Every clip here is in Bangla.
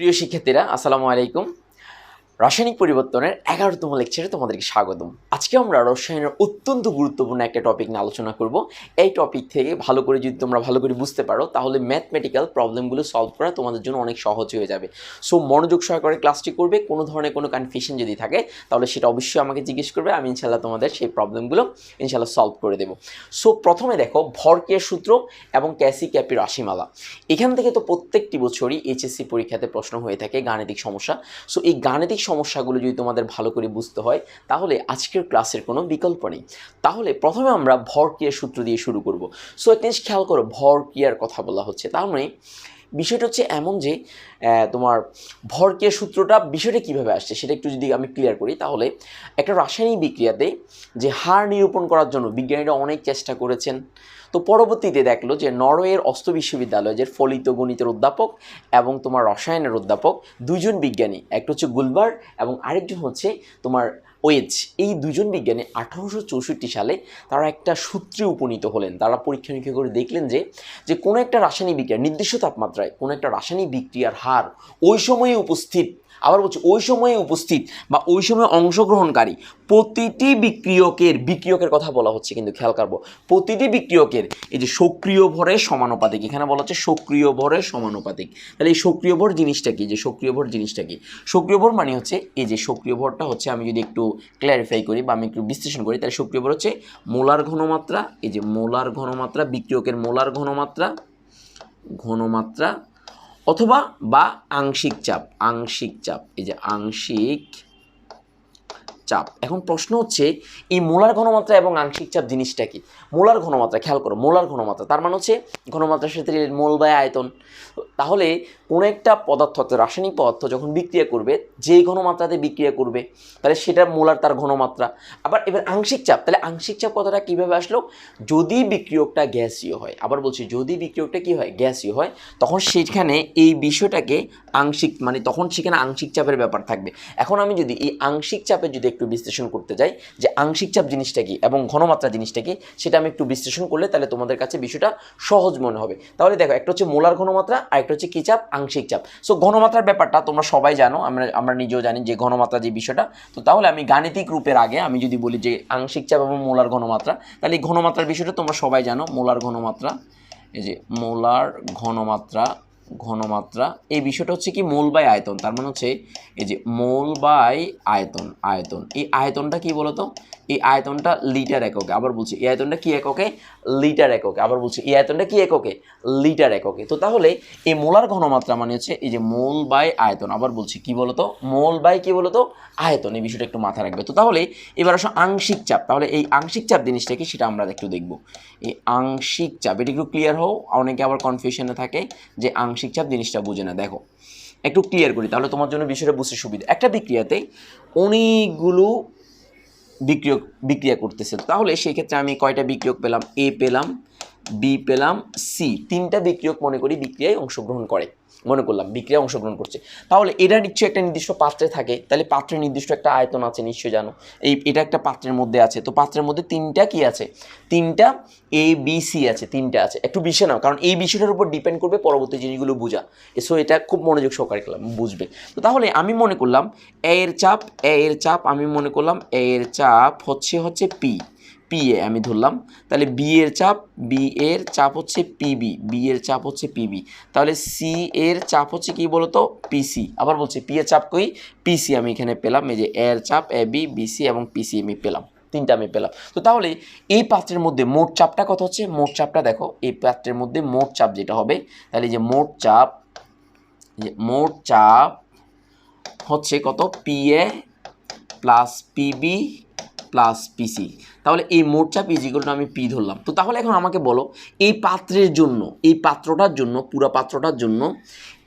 প্রিয় শিক্ষার্থীরা আসসালামু আলাইকুম। রাসায়নিক পরিবর্তনের 11তম লেকচারে তোমাদেরকে স্বাগতম। আজকে আমরা রসায়নের অত্যন্ত গুরুত্বপূর্ণ একটা টপিক নিয়ে আলোচনা করব। এই টপিক থেকে ভালো করে যদি তোমরা ভালো করে বুঝতে পারো তাহলে ম্যাথমেটিক্যাল প্রবলেমগুলো সলভ করা তোমাদের জন্য অনেক সহজ হয়ে যাবে। সো মনোযোগ সহকারে ক্লাসটি করবে। কোনো ধরনের কোনো কনফিউশন যদি থাকে তাহলে সেটা অবশ্যই আমাকে জিজ্ঞেস করবে, আমি ইনশাল্লাহ তোমাদের সেই প্রবলেমগুলো ইনশাল্লাহ সলভ করে দেবো। সো প্রথমে দেখো ভরক্রিয়ার সূত্র এবং ক্যাসি ক্যাপি রাশিমালা। এখান থেকে তো প্রত্যেকটি বছরই এইচএসসি পরীক্ষাতে প্রশ্ন হয়ে থাকে গাণিতিক সমস্যা। সো এই গাণিতিক সমস্যাগুলো যদি তোমাদের ভালো করে বুঝতে হয় তাহলে আজকের ক্লাসের কোনো বিকল্প নেই। তাহলে প্রথমে আমরা ভরক্রিয়ার সূত্র দিয়ে শুরু করব। সো একটা জিনিস খেয়াল করো, ভরক্রিয়ার কথা বলা হচ্ছে, তার মানে বিষয়টা হচ্ছে এমন যে তোমার ভরক্রিয়ার সূত্রটা বিষয়টা কীভাবে আসছে সেটা একটু যদি আমি ক্লিয়ার করি তাহলে একটা রাসায়নিক বিক্রিয়াতে যে হার নিরূপণ করার জন্য বিজ্ঞানীরা অনেক চেষ্টা করেছেন। তো পরবর্তীতে দেখলো যে নরওয়ের অস্ত্র বিশ্ববিদ্যালয়ের ফলিত গণিতের অধ্যাপক এবং তোমার রসায়নের অধ্যাপক দুইজন বিজ্ঞানী, একটা হচ্ছে গুলবার এবং আরেকজন হচ্ছে তোমার ওয়েজ, এই দুজন বিজ্ঞানী 1864 সালে তারা একটা সূত্রে উপনীত হলেন। তারা পরীক্ষা নিরীক্ষা করে দেখলেন যে কোনো একটা রাসায়নিক বিক্রিয়া নির্দিষ্ট তাপমাত্রায় কোনো একটা রাসায়নিক বিক্রিয়ার হার ওই সময়ে উপস্থিত, আবার বলছি ওই সময়ে উপস্থিত বা ওই সময়ে অংশগ্রহণকারী প্রতিটি বিক্রিয়কের কথা বলা হচ্ছে, কিন্তু খেয়াল করবো প্রতিটি বিক্রিয়কের এই যে সক্রিয় ভরের সমানুপাতিক, এখানে বলা হচ্ছে সক্রিয় ভরের সমানুপাতিক। তাহলে এই সক্রিয় ভর জিনিসটা কি, যে সক্রিয় ভর জিনিসটা কি? সক্রিয় ভর মানে হচ্ছে এই যে সক্রিয় ভরটা হচ্ছে, আমি যদি একটু ক্ল্যারিফাই করি বা আমি একটু বিশ্লেষণ করি তাহলে সক্রিয় ভর হচ্ছে মোলার ঘনমাত্রা, এই যে মোলার ঘনমাত্রা, বিক্রিয়কের মোলার ঘনমাত্রা অথবা বা আংশিক চাপ, এই যে আংশিক চাপ। এখন প্রশ্ন হচ্ছে এই মোলার ঘনমাত্রা এবং আংশিক চাপ জিনিসটা কি? মোলার ঘনমাত্রা, খেয়াল করো মোলার ঘনমাত্রা তার মানে হচ্ছে ঘনমাত্রার সাথে মোল বাই আয়তন। তাহলে কোনো একটা পদার্থ রাসায়নিক পদার্থ যখন বিক্রিয়া করবে যেই ঘনমাত্রাতে বিক্রিয়া করবে তাহলে সেটা মোলার তার ঘনমাত্রা। আবার এবার আংশিক চাপ, তাহলে আংশিক চাপ কথাটা কীভাবে আসলো? যদি বিক্রিয়কটা গ্যাসীয় হয়, আবার বলছি যদি বিক্রিয়কটা কী হয়, গ্যাসীয় হয়, তখন সেখানে এই বিষয়টাকে আংশিক, মানে তখন সেখানে আংশিক চাপের ব্যাপার থাকবে। এখন আমি যদি এই আংশিক চাপের যদি একটু বিশ্লেষণ করতে যাই যে আংশিক চাপ জিনিসটা কি এবং ঘনমাত্রা জিনিসটা কি সেটা আমি একটু বিশ্লেষণ করলে তাহলে তোমাদের কাছে বিষয়টা সহজ মনে হবে। তাহলে দেখো একটা হচ্ছে মোলার ঘনমাত্রা আর একটা হচ্ছে কি চাপ, আংশিক চাপ। সো ঘনমাত্রার ব্যাপারটা তোমরা সবাই জানো, আমরা নিজেও জানি যে ঘনমাত্রা যে বিষয়টা। তো তাহলে আমি গাণিতিক রূপের আগে আমি যদি বলি যে আংশিক চাপ এবং মোলার ঘনমাত্রা, তাহলে এই ঘনমাত্রার বিষয়টা তোমরা সবাই জানো, মোলার ঘনমাত্রা, এই যে মোলার ঘনমাত্রা এই বিষয়টা হচ্ছে কি মোল বাই আয়তন। তার মানে হচ্ছে এই যে মোল বাই আয়তন, এই আয়তনটা কি বলতো? এই আয়তনটা লিটার এককে। আবার বলছি এই আয়তনটা কি এককে? লিটার এককে। আবার বলছি এই আয়তনটা কি এককে? লিটার এককে। তো তাহলে এই মোলার ঘনমাত্রা মানে হচ্ছে এই যে মোল বাই আয়তন। আবার বলছি কি বলতো? মোল বাই কি বলতো? আয়তন। এই বিষয়টা একটু মাথায় রাখবে। তো তাহলে এবার আসো আংশিক চাপ। তাহলে এই আংশিক চাপ জিনিসটা কি সেটা আমরা একটু দেখব। এই আংশিক চাপ এটা একটু ক্লিয়ার হও, অনেকে আবার কনফিউশনে থাকে যে আংশিক চাপ জিনিসটা বুঝে না। দেখো একটু ক্লিয়ার করি তাহলে তোমার জন্য বিষয়টা বুঝতে সুবিধা। একটা বিক্রিয়াতে অনেকগুলো বিক্রিয়া করতেছে, তাহলে সেই ক্ষেত্রে আমি কয়টা বিক্রিয়ক পেলাম? এ পেলাম, বি পেলাম, সি, তিনটা বিক্রিয়ক মনে করি বিক্রিয়ায় অংশগ্রহণ করে, মনে করলাম বিক্রিয়া অংশগ্রহণ করছে। তাহলে এটা নিশ্চয়ই একটা নির্দিষ্ট পাত্রে থাকে, তাহলে পাত্রের নির্দিষ্ট একটা আয়তন আছে নিশ্চয়ই জানো। এটা একটা পাত্রের মধ্যে আছে, তো পাত্রের মধ্যে তিনটা কি আছে? তিনটা এ বি সি আছে, তিনটা আছে। একটু বিষয় নাও, কারণ এই বিষয়টার উপর ডিপেন্ড করবে পরবর্তী জিনিসগুলো বোঝা। সো এটা খুব মনোযোগ সহকারে বুঝবে। তো তাহলে আমি মনে করলাম এ এর চাপ আমি মনে করলাম এ এর চাপ হচ্ছে পি এ আমি ধরলাম। তাহলে বি এর চাপ হচ্ছে পিবি, তাহলে সি এর চাপ হচ্ছে কি বলতো? পিসি। আবার বলছি পি এর চাপ কই? পিসি আমি এখানে পেলাম, এই যে এর চাপ এ বি, বিসি এবং পিসি আমি পেলাম, তিনটা আমি পেলাম। তো তাহলে এই পাত্রের মধ্যে মোট চাপটা কত হচ্ছে? মোট চাপটা দেখো, এই পাত্রের মধ্যে মোট চাপ যেটা হবে, তাহলে যে মোট চাপ হচ্ছে কত? P A plus PB plus PC. তাহলে এই মোট চাপ ইজিকলটা আমি পি ধরলাম। তো তাহলে এখন আমাকে বলো এই পাত্রের জন্য, এই পাত্রটার জন্য, পুরো পাত্রটার জন্য,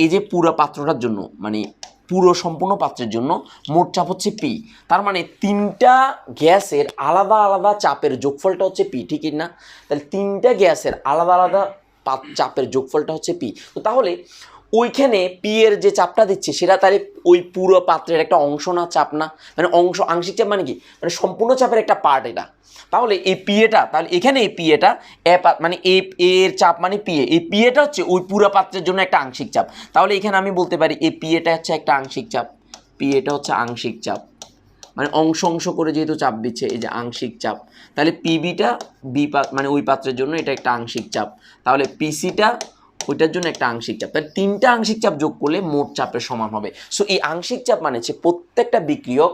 এই যে পুরো পাত্রটার জন্য মানে পুরো সম্পূর্ণ পাত্রের জন্য মোট চাপ হচ্ছে পি। তার মানে তিনটা গ্যাসের আলাদা আলাদা চাপের যোগফলটা হচ্ছে পি, ঠিক না? তাহলে তিনটা গ্যাসের আলাদা আলাদা চাপের যোগফলটা হচ্ছে পি। তো তাহলে ওইখানে পি এর যে চাপটা দিচ্ছে সেটা তাহলে ওই পুরো পাত্রের একটা অংশ না, চাপ না, মানে অংশ, আংশিক চাপ মানে কি, মানে সম্পূর্ণ চাপের একটা পার্ট এটা। তাহলে এই পিএটা, তাহলে এখানে এই পিএটা মানে এর চাপ মানে পিএ, এই পিএটা হচ্ছে ওই পুরো পাত্রের জন্য একটা আংশিক চাপ। তাহলে এখানে আমি বলতে পারি এই পিএটা হচ্ছে একটা আংশিক চাপ, পিএটা হচ্ছে আংশিক চাপ, মানে অংশ অংশ করে যেহেতু চাপ দিচ্ছে, এই যে আংশিক চাপ। তাহলে পিবিটা মানে ওই পাত্রের জন্য এটা একটা আংশিক চাপ, তাহলে পিসিটা ওইটার জন্য একটা আংশিক চাপ। তাহলে তিনটা আংশিক চাপ যোগ করলে মোট চাপের সমান হবে। সো এই আংশিক চাপ মানে হচ্ছে প্রত্যেকটা বিক্রিয়ক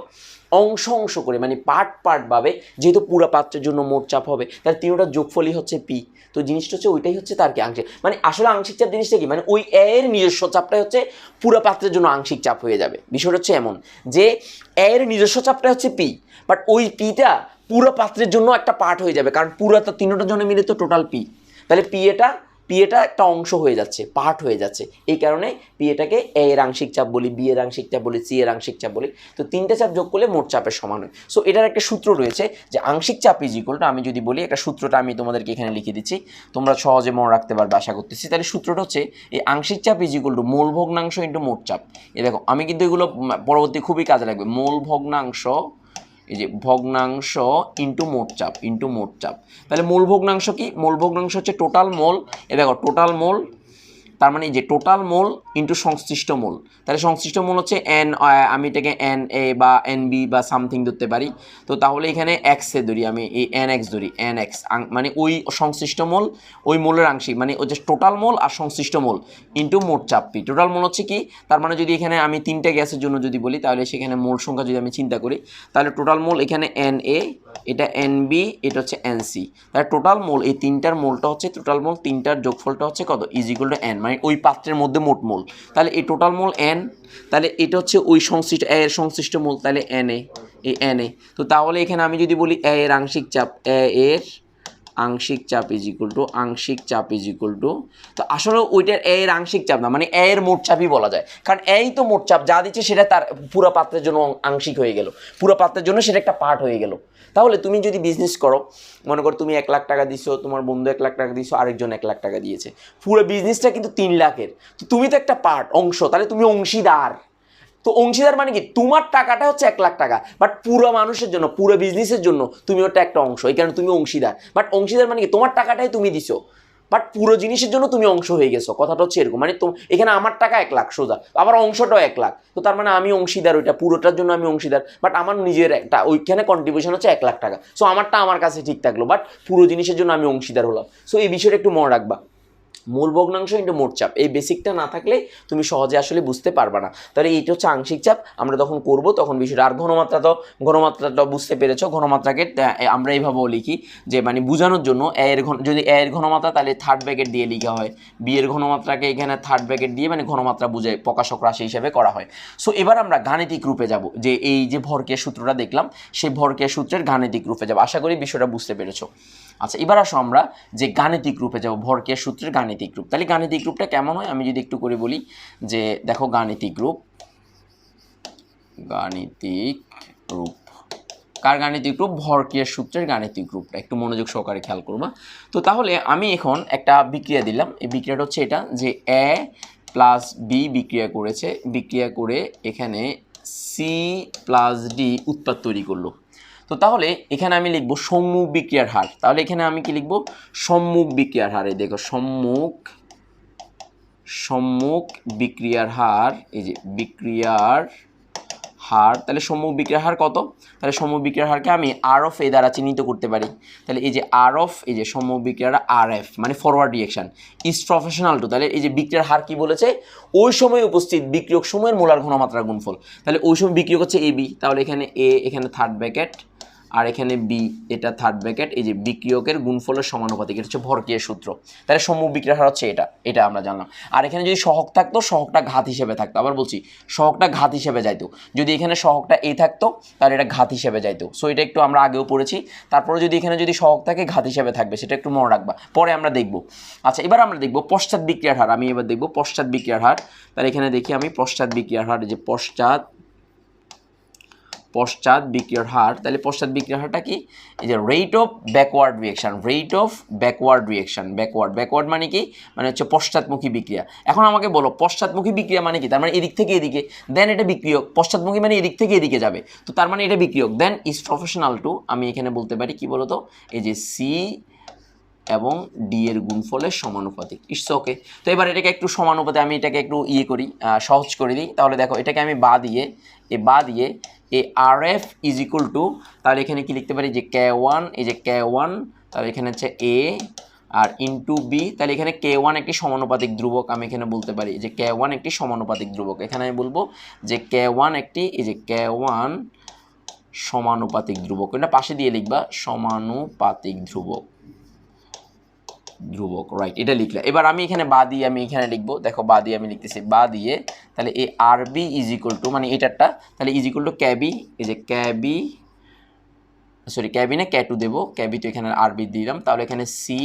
অংশ অংশ করে, মানে পার্ট ভাবে, যেহেতু পুরো পাত্রের জন্য মোট চাপ হবে, তার তিনটার যোগফলই হচ্ছে পি। তো জিনিসটা হচ্ছে ওইটাই হচ্ছে তার কি আংশিক, মানে আসলে আংশিক চাপ জিনিসটা কি, মানে ওই এর নিজস্ব চাপটাই হচ্ছে পুরো পাত্রের জন্য আংশিক চাপ হয়ে যাবে। বিষয়টা হচ্ছে এমন যে এর নিজস্ব চাপটা হচ্ছে পি, বাট ওই পিটা পুরো পাত্রের জন্য একটা পার্ট হয়ে যাবে, কারণ পুরো তিনটার জন্য মিলে তো টোটাল পি। তাহলে পিএটা একটা অংশ হয়ে যাচ্ছে, পার্ট হয়ে যাচ্ছে, এই কারণে পিএটাকে এ এর আংশিক চাপ বলি, বি এর আংশিক চাপ বলি, সি এর আংশিক চাপ বলি। তো তিনটে চাপ যোগ করলে মোট চাপের সমান হয়। সো এটার একটা সূত্র রয়েছে যে আংশিক চাপ ইজ ইকুয়াল টু, আমি যদি বলি একটা সূত্রটা আমি তোমাদেরকে এখানে লিখে দিচ্ছি, তোমরা সহজে মনে রাখতে পারবে আশা করতেছি। তাহলে সূত্রটা হচ্ছে এই আংশিক চাপ ইজ ইকুয়াল টু মোল ভগ্নাংশ ইন্টু মোট চাপ। এ দেখো আমি কিন্তু এগুলো পরবর্তী খুবই কাজে লাগবে। মোল ভগ্নাংশ, এই যে ভগ্নাংশ ইন্টু মোট চাপ, তাহলে মূল ভগ্নাংশ কি, মূল ভগ্নাংশ হচ্ছে টোটাল মোল। এ দেখো টোটাল মোল, তার মানে এই যে টোটাল মোল ইন্টু সংশ্লিষ্ট মোল। তাহলে সংশ্লিষ্ট মোল হচ্ছে এন, আমি এটাকে এন এ বা এন বি বা সামথিং ধরতে পারি। তো তাহলে এখানে এক্সে ধরি, আমি এই এন এক্স ধরি, এন এক্স মানে ওই সংশ্লিষ্ট মোল, ওই মোলের আংশিক, মানে ওই যে টোটাল মোল আর সংশ্লিষ্ট মোল ইন্টু মোট চাপ পি। টোটাল মোল হচ্ছে কি, তার মানে যদি এখানে আমি তিনটে গ্যাসের জন্য যদি বলি, তাহলে সেখানে মোল সংখ্যা যদি আমি চিন্তা করি, তাহলে টোটাল মোল এখানে এন এ, এটা এন বি, এটা হচ্ছে এন সি। তাহলে টোটাল মোল, এই তিনটার মোলটা হচ্ছে টোটাল মোল, তিনটার যোগফলটা হচ্ছে কত, ইজ ইকুয়াল টু এন, মানে ওই পাত্রের মধ্যে মোট মোল। তাহলে এই টোটাল মোল এন, তাহলে এটা হচ্ছে ওই সংশ্লিষ্ট এর সংশ্লিষ্ট মোল, তাহলে এন এ, এই এন এ। তো তাহলে এখানে আমি যদি বলি এ এর আংশিক চাপ, এর আংশিক চাপ ইজ ইকুয়াল টু, আংশিক চাপ ইজ ইকুয়াল টু, তো আসলে ওইটার এর আংশিক চাপ না, মানে এর মোট চাপই বলা যায়, কারণ এই তো মোট চাপ যা দিচ্ছে সেটা তার পুরো পাত্রের জন্য আংশিক হয়ে গেল, পুরো পাত্রের জন্য সেটা একটা পার্ট হয়ে গেল। তাহলে তুমি যদি বিজনেস করো, মনে করো তুমি 1 লাখ টাকা দিছো, তোমার বন্ধু 1 লাখ টাকা দিছো, আরেকজন 1 লাখ টাকা দিয়েছে, পুরো বিজনেসটা কিন্তু 3 লাখের। তো তুমি তো একটা পার্ট, অংশ, তাহলে তুমি অংশীদার। তো অংশীদার মানে কি, তোমার টাকাটা হচ্ছে 1 লাখ টাকা, বাট পুরো মানুষের জন্য, পুরো বিজনেসের জন্য তুমি ওটা একটা অংশ, এই কারণে তুমি অংশীদার। বাট অংশীদার মানে কি, তোমার টাকাটাই তুমি দিছো, বাট পুরো জিনিসের জন্য তুমি অংশ হয়ে গেছো। কথাটা হচ্ছে এরকম, মানে এখানে আমার টাকা 1 লাখ সোজা, আবার অংশটাও 1 লাখ, তো তার মানে আমি অংশীদার, ওইটা পুরোটার জন্য আমি অংশীদার, বাট আমার নিজের একটা ওইখানে কন্ট্রিবিউশন হচ্ছে 1 লাখ টাকা। সো আমারটা আমার কাছে ঠিক থাকলো, বাট পুরো জিনিসের জন্য আমি অংশীদার হলাম। সো এই বিষয়টা একটু মনে রাখবা, মূল ভগ্নাংশ ইন্টু মোট চাপ, এই বেসিকটা না থাকলে তুমি সহজে আসলে বুঝতে পারবে না। তাহলে এইটা হচ্ছে আংশিক চাপ, আমরা তখন করব তখন বিষয়টা। আর ঘনমাত্রাটা বুঝতে পেরেছো, ঘনমাত্রাকে আমরা এইভাবেও লিখি যে মানে বোঝানোর জন্য, যদি এর ঘনমাত্রা তাহলে থার্ড ব্র্যাকেট দিয়ে লেখা হয়, বি এর ঘনমাত্রাকে এখানে থার্ড ব্র্যাকেট দিয়ে মানে ঘনমাত্রা বুঝে প্রকাশক রাশি হিসেবে করা হয়। সো এবার আমরা গাণিতিক রূপে যাব, যে এই যে ভরকের সূত্রটা দেখলাম, সেই ভরকের সূত্রের গাণিতিক রূপে যাব। আশা করি বিষয়টা বুঝতে পেরেছো। আচ্ছা, এবার আসো আমরা যে গাণিতিক রূপে যাব, ভরকের সূত্রের গাণিতিক রূপ। তাহলে গাণিতিক রূপটা কেমন হয় আমি যদি একটু করে বলি, যে দেখো গাণিতিক রূপ, কার গাণিতিক রূপ, ভরকের সূত্রের গাণিতিক রূপটা একটু মনোযোগ সহকারে খেয়াল করবা। তো তাহলে আমি এখন একটা বিক্রিয়া দিলাম, এই বিক্রিয়াটা হচ্ছে এটা যে এ প্লাস বি বিক্রিয়া করেছে, বিক্রিয়া করে এখানে সি প্লাস ডি উৎপাদ তৈরি করলো। তো তাহলে এখানে আমি লিখবো সম্মুখ বিক্রিয়ার হার। তাহলে এখানে আমি কি লিখবো, সম্মুখ বিক্রিয়ার হার। এই দেখো সম্মুখ বিক্রিয়ার হার, এই যে বিক্রিয়ার হার। তাহলে সম্মুখ বিক্রিয়ার হার কত, তাহলে সম্মুখ বিক্রিয়ার হারকে আমি আর অফ এ দ্বারা চিহ্নিত করতে পারি। তাহলে এই যে আর অফ, এই যে সম্মুখ বিক্রিয়ার আর এফ মানে forward reaction is proportional to. তাহলে এই যে বিক্রিয়ার হার কি বলেছে, ওই সময় উপস্থিত বিক্রিয়ক সময়ের মোলার ঘনমাত্রার গুণফল। তাহলে ওই সময় বিক্রিয়ক হচ্ছে এ বি, তাহলে এখানে এ, এখানে থার্ড ব্র্যাকেট, আর এখানে বি, এটা থার্ড ব্র্যাকেট, এই যে বিক্রিয়কের গুণফলের সমানুপাতিক, এটা হচ্ছে ভরকের সূত্র। তাহলে সম্মুখ বিক্রিয়ার হার হচ্ছে এটা আমরা জানলাম। আর এখানে যদি সহগ থাকতো, সহগটা ঘাত হিসেবে থাকতো। আবার বলছি, সহগটা ঘাত হিসেবে যাইতো। যদি এখানে সহগটা এ থাকতো তাহলে এটা ঘাত হিসেবে যাইতো। সো এটা একটু আমরা আগেও পড়েছি। তারপরে যদি এখানে যদি সহগ থাকে, ঘাত হিসেবে থাকবে, সেটা একটু মনে রাখবা, পরে আমরা দেখব। আচ্ছা, এবার আমরা দেখব পশ্চাৎ বিক্রিয়ার হার। আমি এবার দেখব পশ্চাৎ বিক্রিয়ার হার। তাহলে এখানে দেখি আমি পশ্চাৎ বিক্রিয়ার হার, যে পশ্চাৎ পশ্চাৎ বিক্রিয়ার হার, তাহলে পশ্চাৎ বিক্রিয়ার হারটা কি? এই যে rate of backward reaction, rate of backward reaction, backward মানে কি? মানে হচ্ছে পশ্চাৎমুখী বিক্রিয়া। এখন আমাকে বলো পশ্চাৎমুখী বিক্রিয়া মানে কি? তার মানে এদিক থেকে এদিকে, দেন এটা বিক্রিয়ক। পশ্চাৎমুখী মানে এদিক থেকে এদিকে যাবে, তো তার মানে এটা বিক্রিয়ক। দেন ইজ প্রফেশনাল টু, আমি এখানে বলতে পারি কি বলতো, এই যে সি এবং ডি এর গুণফলের সমানুপাতিক। It's okay. তো এবার এটাকে একটু সমানুপাতে আমি এটাকে একটু করি, সহজ করে দিই। তাহলে দেখো এটাকে আমি বা দিয়ে এ আর এফ ইজ ইকুয়াল টু, তাহলে এখানে কি লিখতে পারি, যে K1, এই যে K1, তাহলে এখানে হচ্ছে এ আর ইন্টু বি, তাহলে এখানে K1 একটি সমানুপাতিক ধ্রুবক, আমি এখানে বলতে পারি যে K1 একটি সমানুপাতিক ধ্রুবক। এখানে আমি বলবো যে K1 একটি, এই যে K1 সমানুপাতিক ধ্রুবক, এটা পাশে দিয়ে লিখবা সমানুপাতিক ধ্রুবক, রাইট, এটা লিখলে। এবার আমি এখানে বা দিয়ে আমি এখানে লিখবো, দেখো বা দিয়ে আমি লিখতেছি, বা দিয়ে তাহলে এই আর বি ইজ ইকুয়াল টু, মানে এটারটা তাহলে ইজ ইকুয়াল টু ক্যাবি, এই যে ক্যাবি না K2 দেবো, ক্যাবি তো এখানে আর বি দিলাম, তাহলে এখানে সি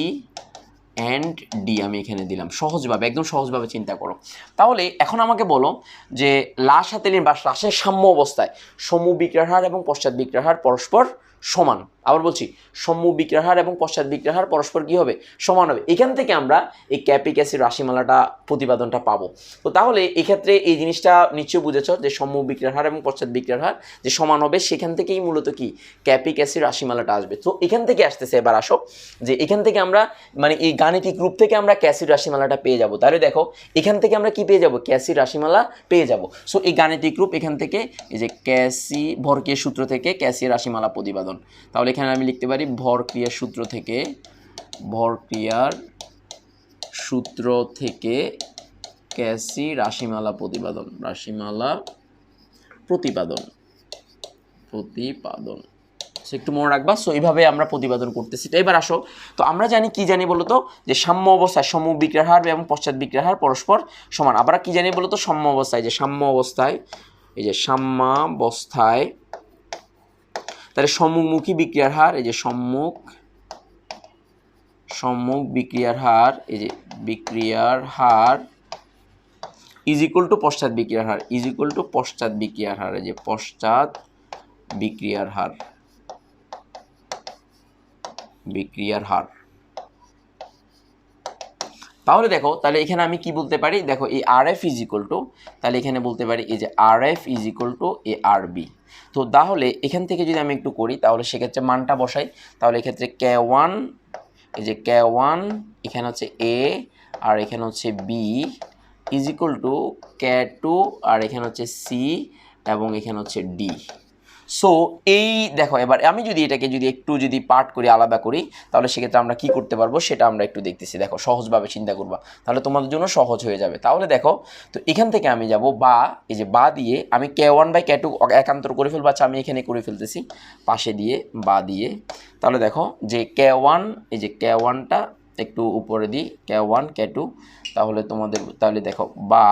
অ্যান্ড ডি আমি এখানে দিলাম। সহজভাবে, একদম সহজভাবে চিন্তা করো। তাহলে এখন আমাকে বলো যে লাসাতেলিন বা রাসের সাম্য অবস্থায় সম্মুখ বিক্রিয়ার হার এবং পশ্চাৎ বিক্রিয়ার হার পরস্পর সমান। আবার বলছি, সম্মুখ বিক্রিয়ার হার এবং পশ্চাৎ বিক্রিয়ার হার পরস্পর কী হবে? সমান হবে। এখান থেকে আমরা এই ক্যাপিক অ্যাসিড রাশিমালাটা প্রতিপাদনটা পাবো। তো তাহলে এক্ষেত্রে এই জিনিসটা নিশ্চয়ই বুঝেছ যে সম্মুখ বিক্রিয়ার হার এবং পশ্চাৎ বিক্রিয়ার হার যে সমান হবে, সেখান থেকেই মূলত কি ক্যাপিক অ্যাসিড রাশিমালাটা আসবে। তো এখান থেকে আসতেছে, এবার আসো যে এখান থেকে আমরা মানে এই গাণিতিক রূপ থেকে আমরা ক্যাসিড রাশিমালাটা পেয়ে যাব। তাহলে দেখো এখান থেকে আমরা কি পেয়ে যাব? ক্যাসিড রাশিমালা পেয়ে যাব। সো এই গাণিতিক রূপ এখান থেকে, এই যে ক্যাসি ভরক্রিয়ার সূত্র থেকে ক্যাসি রাশিমালা প্রতিপাদন, তাহলে এখানে আমি লিখতে পারি ভরক্রিয়ার সূত্র থেকে ক্যাসি রাশিমালা প্রতিপাদন একটু মনে রাখবা। সো এইভাবে আমরা প্রতিপাদন করতেছি। এবার আসো, তো আমরা কি জানি বলতো, যে সাম্য অবস্থায় সম্মুখ বিক্রিয়ার হার এবং পশ্চাৎ বিক্রিয়ার হার পরস্পর সমান। আবার কি জানি বলতো, সাম্য অবস্থায়, যে সাম্য অবস্থায়, এই যে সাম্যাবস্থায়, তাহলে সম্মুখমুখী বিক্রিয়ার হার, এই যে সম্মুখ বিক্রিয়ার হার, এই যে বিক্রিয়ার হার ইজ ইকুয়াল টু পশ্চাৎ বিক্রিয়ার হার, এই যে পশ্চাৎ বিক্রিয়ার হার। তাহলে দেখো, তাহলে এখানে আমি কি বলতে পারি, দেখো এই R F is equal to, তাহলে এখানে বলতে পারি এই যে R F is equal to A আর বি। তো তাহলে এখান থেকে যদি আমি একটু করি, তাহলে সেক্ষেত্রে মানটা বসাই, তাহলে এক্ষেত্রে K1, এই যে K1 এখানে হচ্ছে এ আর এখানে হচ্ছে B is equal to K2 আর এখানে হচ্ছে সি এবং এখানে হচ্ছে ডি। সো এই দেখো, এবার আমি যদি এটাকে একটু পার্ট করি, আলাদা করি, তাহলে সেক্ষেত্রে আমরা কি করতে পারবো সেটা আমরা একটু দেখতেছি। দেখো সহজভাবে চিন্তা করবা, তাহলে তোমাদের জন্য সহজ হয়ে যাবে। তাহলে দেখো, তো এখান থেকে আমি যাব বা, এই যে বা দিয়ে আমি K1/K2 একান্তর করে ফেলবো। আচ্ছা, আমি এখানে করে ফেলতেছি পাশে দিয়ে বা দিয়ে। তাহলে দেখো যে K1, এই যে K1টা একটু উপরে দিই, K1 K2, তাহলে দেখো বা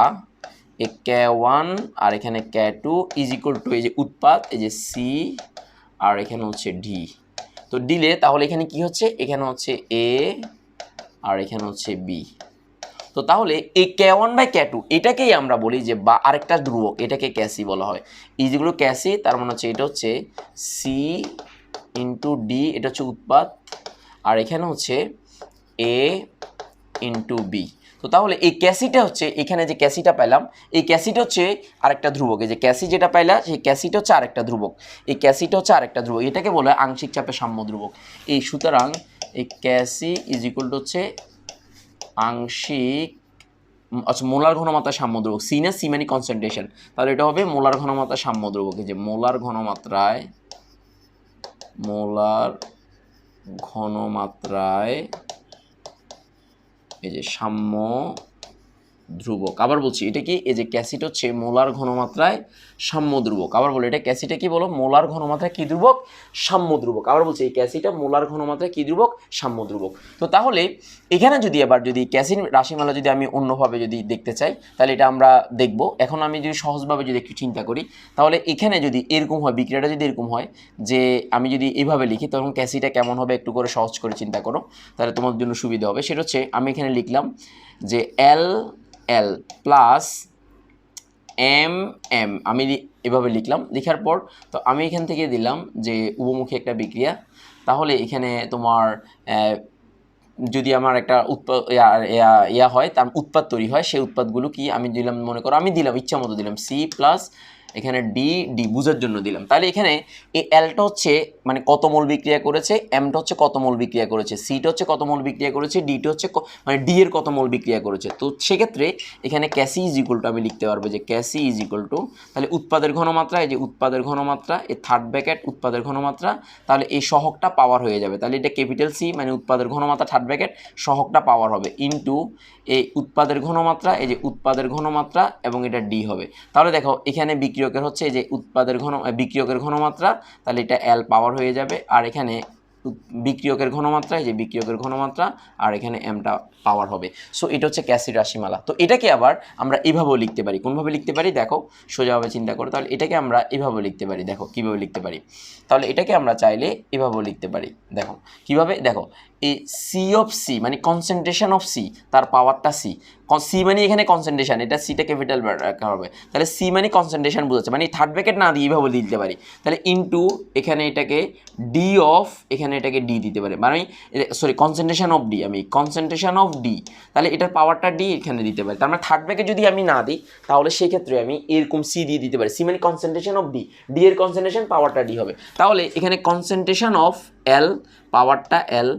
এ K1 আর এখানে K2 ইজ ইকুয়াল টু, এই যে উৎপাদ, এই যে সি আর এখানে হচ্ছে ডি। তো দিলে তাহলে এখানে কি হচ্ছে, এখানে হচ্ছে এ আর এখানে হচ্ছে বি। তো তাহলে এই K1/K2 এটাকেই আমরা বলি যে বা আরেকটা ধ্রুবক, এটাকে ক্যাসি বলা হয়। এই যেগুলো ক্যাসি, তার মানে হচ্ছে এটা হচ্ছে সি ইন্টু ডি, এটা হচ্ছে উৎপাদ, আর এখানে হচ্ছে এ ইন্টু বি। তো তাহলে এই ক্যাসিটা হচ্ছে, এখানে যে ক্যাসিটা পেলাম, এই ক্যাসিটা হচ্ছে আরেকটা ধ্রুবক। এই যে ক্যাসি যেটা পাইলা, সেই ক্যাসিটা হচ্ছে আরেকটা ধ্রুবক, এই ক্যাসিটা হচ্ছে আরেকটা ধ্রুবক, এটাকে বলে আংশিক চাপের সাম্য ধ্রুবক। এই সুতরাং এই ক্যাসি ইজ ইকুয়াল টু হচ্ছে আংশিক, আচ্ছা মোলার ঘনমাত্রা সাম্য ধ্রুবক। সি না, সি মানে কনসেন্ট্রেশন, তাহলে এটা হবে মোলার ঘনমাত্রা সাম্য ধ্রুবক। এই যে মোলার ঘনমাত্রায় এই যে সাম্য ধ্রুবক। আবার বলছি, এটা কি, এই যে ক্যাসিট হচ্ছে মোলার ঘনমাত্রায় সাম্য ধ্রুবক। আবার বলি, এটা ক্যাসিটা কি বলো, মোলার ঘনমাত্রায় কি ধ্রুবক? সাম্য ধ্রুবক। আবার বলছি, এই ক্যাসিটা মোলার ঘনমাত্রায় কি ধ্রুবক? সাম্য ধ্রুবক। তো তাহলে এখানে যদি ক্যাসিড রাশিমালা যদি আমি অন্যভাবে দেখতে চাই, তাহলে এটা আমরা দেখব। এখন আমি যদি সহজভাবে একটু চিন্তা করি, তাহলে এখানে যদি এরকম হয়, বিক্রিয়াটা যদি এরকম হয় যে আমি যদি এইভাবে লিখি, তখন ক্যাসিটা কেমন হবে একটু করে সহজ করে চিন্তা করো, তাহলে তোমাদের জন্য সুবিধা হবে। সেটা হচ্ছে আমি এখানে লিখলাম যে এল প্লাস এম এম আমি এভাবে লিখলাম, লেখার পর তো আমি এখান থেকে দিলাম যে উভমুখী একটা বিক্রিয়া। তাহলে এখানে তোমার যদি আমার একটা ইয়া হয়, তার উৎপাদ তৈরি হয়, সেই উৎপাদগুলো কি আমি দিলাম, মনে করো আমি দিলাম ইচ্ছা মতো দিলাম সি প্লাস এখানে ডি, ডি বুঝার জন্য দিলাম। তাহলে এখানে এই এলটা হচ্ছে মানে কত মোল বিক্রিয়া করেছে, এমটা হচ্ছে কত মোল বিক্রিয়া করেছে, সিটা হচ্ছে কত মোল বিক্রিয়া করেছে, ডিটা হচ্ছে মানে ডি এর কত মোল বিক্রিয়া করেছে। তো সেক্ষেত্রে এখানে ক্যাসি ইজ ইকুয়াল টু আমি লিখতে পারবো যে ক্যাসি ইজ ইকুয়াল টু, তাহলে উৎপাদের ঘনমাত্রা, এই যে উৎপাদের ঘনমাত্রা, এই থার্ড ব্র্যাকেট উৎপাদের ঘনমাত্রা, তাহলে এই সহগটা পাওয়ার হয়ে যাবে। তাহলে এটা ক্যাপিটাল সি মানে উৎপাদের ঘনমাত্রা থার্ড ব্র্যাকেট সহগটা পাওয়ার হবে ইনটু এই উৎপাদের ঘনমাত্রা, এই যে উৎপাদের ঘনমাত্রা এবং এটা ডি হবে। তাহলে দেখো এখানে বিক্রিয়কের হচ্ছে এই যে উৎপাদের বিক্রিয়কের ঘনমাত্রা, তাহলে এটা এল পাওয়ার হয়ে যাবে, আর এখানে বিক্রিয়কের ঘনমাত্রা, এই যে বিক্রিয়কের ঘনমাত্রা, আর এখানে এমটা পাওয়ার হবে। সো এটা হচ্ছে ক্যাসির রাশিমালা। তো এটাকে আবার আমরা এভাবেও লিখতে পারি। কোনভাবে লিখতে পারি দেখো, সোজাভাবে চিন্তা করো। তাহলে এটাকে আমরা এভাবেও লিখতে পারি, দেখো কীভাবে লিখতে পারি। তাহলে এটাকে আমরা চাইলে এভাবেও লিখতে পারি, দেখো কীভাবে, দেখো এই সি অফ সি মানে কনসেন্ট্রেশন অফ সি, তার পাওয়ারটা সি, সি মানে এখানে কনসেন্ট্রেশন, এটা সিটা ক্যাপিটাল রাখা হবে, তাহলে সি মানে কনসেন্ট্রেশন বোঝাচ্ছে, মানে থার্ড ব্র্যাকেট না দিয়ে এইভাবে দিতে পারি। তাহলে ইনটু এখানে এটাকে ডি অফ, এখানে এটাকে ডি দিতে পারি, মানে সরি কনসেন্ট্রেশন অফ ডি, আমি কনসেন্ট্রেশন অফ ডি, তাহলে এটার পাওয়ারটা ডি এখানে দিতে পারি। তার মানে থার্ড ব্র্যাকেট যদি আমি না দিই তাহলে সেক্ষেত্রে আমি এরকম সি দিয়ে দিতে পারি, সি মানে কনসেন্ট্রেশন অফ ডি, ডি এর কনসেন্ট্রেশন পাওয়ারটা ডি হবে। তাহলে এখানে কনসেন্ট্রেশন অফ এল পাওয়ারটা এল,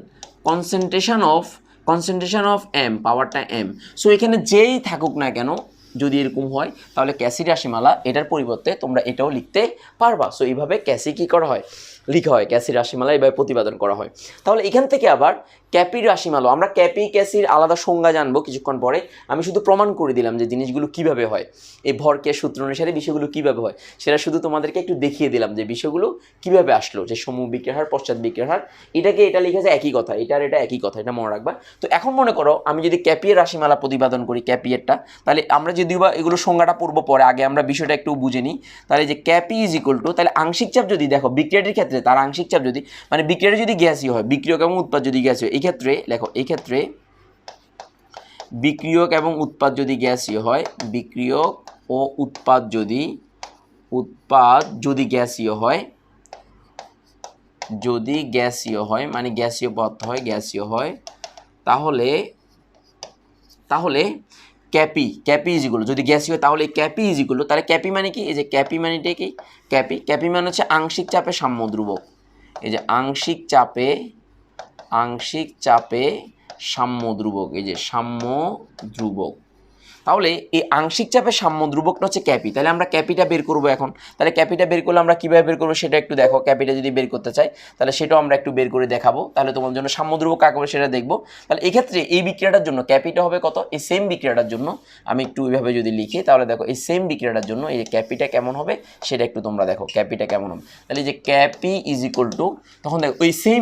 কনসেন্ট্রেশন অফ এম পাওয়ারটা এম। সো এখানে যেই থাকুক না কেন যদি এরকম হয় তাহলে ক্যাসি রাশিমালা, এটার পরিবর্তে তোমরা এটাও লিখতে পারবা। সো এইভাবে ক্যাসি কী করা হয়, লিখা হয়, ক্যাসি রাশিমালা এইভাবে প্রতিপাদন করা হয়। তাহলে এখান থেকে আবার ক্যাপির রাশিমালা, আমরা ক্যাপি ক্যাসির আলাদা সংজ্ঞা জানবো কিছুক্ষণ পরে। আমি শুধু প্রমাণ করে দিলাম যে জিনিসগুলো কিভাবে হয়, এই ভরকে সূত্র অনুসারে বিষয়গুলো কিভাবে হয় সেটা শুধু তোমাদেরকে একটু দেখিয়ে দিলাম যে বিষয়গুলো কিভাবে আসলো, যে সমূহ বিক্রিয়ার হার, পশ্চাৎ বিক্রিয়ার হার, এটাকে এটা লিখেছে একই কথা, এটার এটা একই কথা, এটা মনে রাখবা। তো এখন মনে করো আমি যদি ক্যাপির রাশিমালা প্রতিপাদন করি, ক্যাপিয়েরটা, তাহলে আমরা যদিও বা এগুলো সংজ্ঞাটা পড়বো পরে, আগে আমরা বিষয়টা একটু বুঝে নিই। তাহলে যে ক্যাপি ইজ ইকুয়াল টু, তাহলে আংশিক চাপ যদি দেখো বিক্রিয়াটির ক্ষেত্রে, তার আংশিক চাপ যদি মানে বিক্রিয়াটা যদি গ্যাসই হয়, বিক্রিয়ক এবং উৎপাদ যদি গ্যাস হয়, এই ক্ষেত্রে লেখো, এই ক্ষেত্রে বিক্রিয়ক এবং উৎপাদ যদি গ্যাসীয় হয়, বিক্রিয়ক ও উৎপাদ যদি গ্যাসীয় হয়, যদি গ্যাসীয় হয় মানে গ্যাসীয় পদার্থ হয়, গ্যাসীয় হয়, তাহলে ক্যাপি ইজিগুলো যদি গ্যাসীয় হয়, তাহলে ক্যাপি ইজিগুলো, তাহলে ক্যাপি মানে কি, এই যে ক্যাপি মানেটা কি, ক্যাপি মানে হচ্ছে আংশিক চাপে সাম্য ধ্রুবক, এই যে আংশিক চাপে সাম্য ধ্রুবক, এই যে সাম্য ধ্রুবক। তাহলে এই আংশিক চাপের সাম্য ধ্রুবকটা হচ্ছে ক্যাপি। তাহলে আমরা ক্যাপিটা বের করবো এখন। তাহলে ক্যাপিটা বের করলে আমরা কীভাবে বের করবো সেটা একটু দেখো। ক্যাপিটা যদি বের করতে চাই তাহলে সেটাও আমরা একটু বের করে দেখাবো। তাহলে তোমার জন্য সাম্য ধ্রুবক কাকে বলে সেটা দেখবো। তাহলে এক্ষেত্রে এই বিক্রিয়াটার জন্য ক্যাপিটা হবে কত, এই সেম বিক্রিয়াটার জন্য আমি একটু এইভাবে যদি লিখি তাহলে দেখো এই সেম বিক্রিয়াটার জন্য এই ক্যাপিটা কেমন হবে সেটা একটু তোমরা দেখো, ক্যাপিটা কেমন হবে। তাহলে যে ক্যাপি ইজ ইকুয়াল টু, তখন দেখো ওই সেম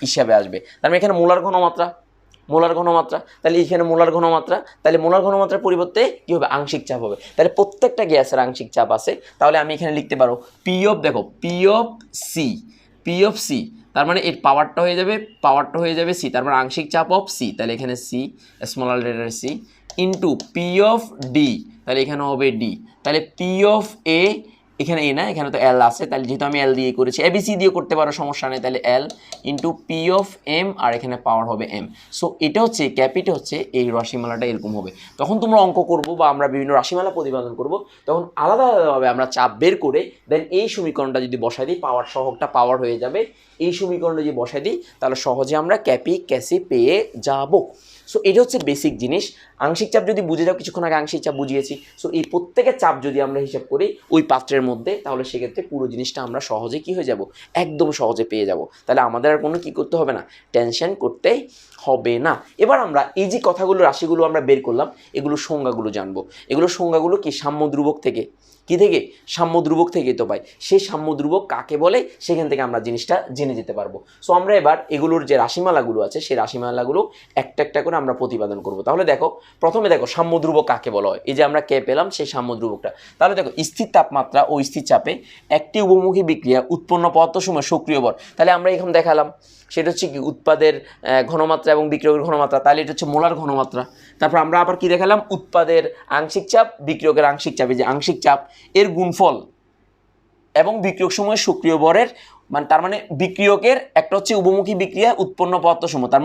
হিসাবে আসবে। তার মানে এখানে মোলার ঘনমাত্রা, তাহলে এইখানে মোলার ঘনমাত্রা, তাহলে মোলার ঘনমাত্রার পরিবর্তে কী হবে, আংশিক চাপ হবে। তাহলে প্রত্যেকটা গ্যাসের আংশিক চাপ আছে। তাহলে আমি এখানে লিখতে পারো পি অফ সি, তার মানে এর পাওয়ারটা হয়ে যাবে সি, তার মানে আংশিক চাপ অফ সি, তাহলে এখানে C small letter C into P of D, তাহলে এখানে হবে ডি, তাহলে পি অফ এ, এখানে এ না, এখানে তো এল আছে, তাহলে যেহেতু আমি এল দিয়ে করেছি, এবিসি দিয়ে করতে পারো সমস্যা নেই, তাহলে এল ইন্টু পি অফ এম, আর এখানে পাওয়ার হবে এম। সো এটা হচ্ছে ক্যাপিটা হচ্ছে এই রাশিমালাটা এরকম হবে। তখন তোমরা অঙ্ক করবো বা আমরা বিভিন্ন রাশিমালা প্রতিপাদন করব, তখন আলাদা আলাদাভাবে আমরা চাপ বের করে দেন এই সমীকরণটা যদি বসাই দিই, পাওয়ার সহগটা পাওয়ার হয়ে যাবে। এই সমীকরণটা যদি বসাই দিই তাহলে সহজে আমরা ক্যাসি পেয়ে যাব। সো এটা হচ্ছে বেসিক জিনিস। আংশিক চাপ যদি বুঝে যাও, কিছুক্ষণ আগে আংশিক চাপ বুঝিয়েছি। সো এই প্রত্যেকের চাপ যদি আমরা হিসাব করি ওই পাত্রের মধ্যে, তাহলে সেক্ষেত্রে পুরো জিনিসটা আমরা সহজে কি হয়ে যাব, একদম সহজে পেয়ে যাব। তাহলে আমাদের আর কোনো কি করতে হবে না, টেনশন করতে হবে না। এবার আমরা এই যে কথাগুলো, রাশিগুলো আমরা বের করলাম, এগুলো সংজ্ঞাগুলো জানবো। এগুলো সংজ্ঞাগুলো কি, সাম্য ধ্রুবক থেকে, কি থেকে, সাম্য ধ্রুবক থেকে তো পাই। সেই সাম্য ধ্রুবক কাকে বলে সেখান থেকে আমরা জিনিসটা জেনে যেতে পারবো। সো আমরা এবার এগুলোর যে রাশিমালাগুলো আছে সেই রাশিমালাগুলো একটা একটা করে আমরা প্রতিপাদন করব। তাহলে দেখো প্রথমে দেখো সাম্য ধ্রুবক কাকে বলা হয়, এই যে আমরা কে পেলাম সেই সাম্য ধ্রুবকটা। তাহলে দেখো স্থির তাপমাত্রা ও স্থির চাপে একটি উভমুখী বিক্রিয়া উৎপন্ন পদার্থ সময় সক্রিয় বল, তাহলে আমরা এখন দেখালাম সেটা হচ্ছে কি উৎপাদের ঘনমাত্রা এবং বিক্রিয়কের ঘনমাত্রা, তাহলে এটা হচ্ছে মোলার ঘনমাত্রা। তারপর আমরা আবার কি দেখালাম, উৎপাদের আংশিক চাপ বিক্রিয়কের আংশিক চাপ, এই যে আংশিক চাপ এর গুণফল এবং বিক্রিয়ক সময় সক্রিয় বরের মানে তার মানে বিক্রিয়কের একটা হচ্ছে উভমুখী বিক্রিয়া উৎপন্ন পদার্থ সমূহ, তার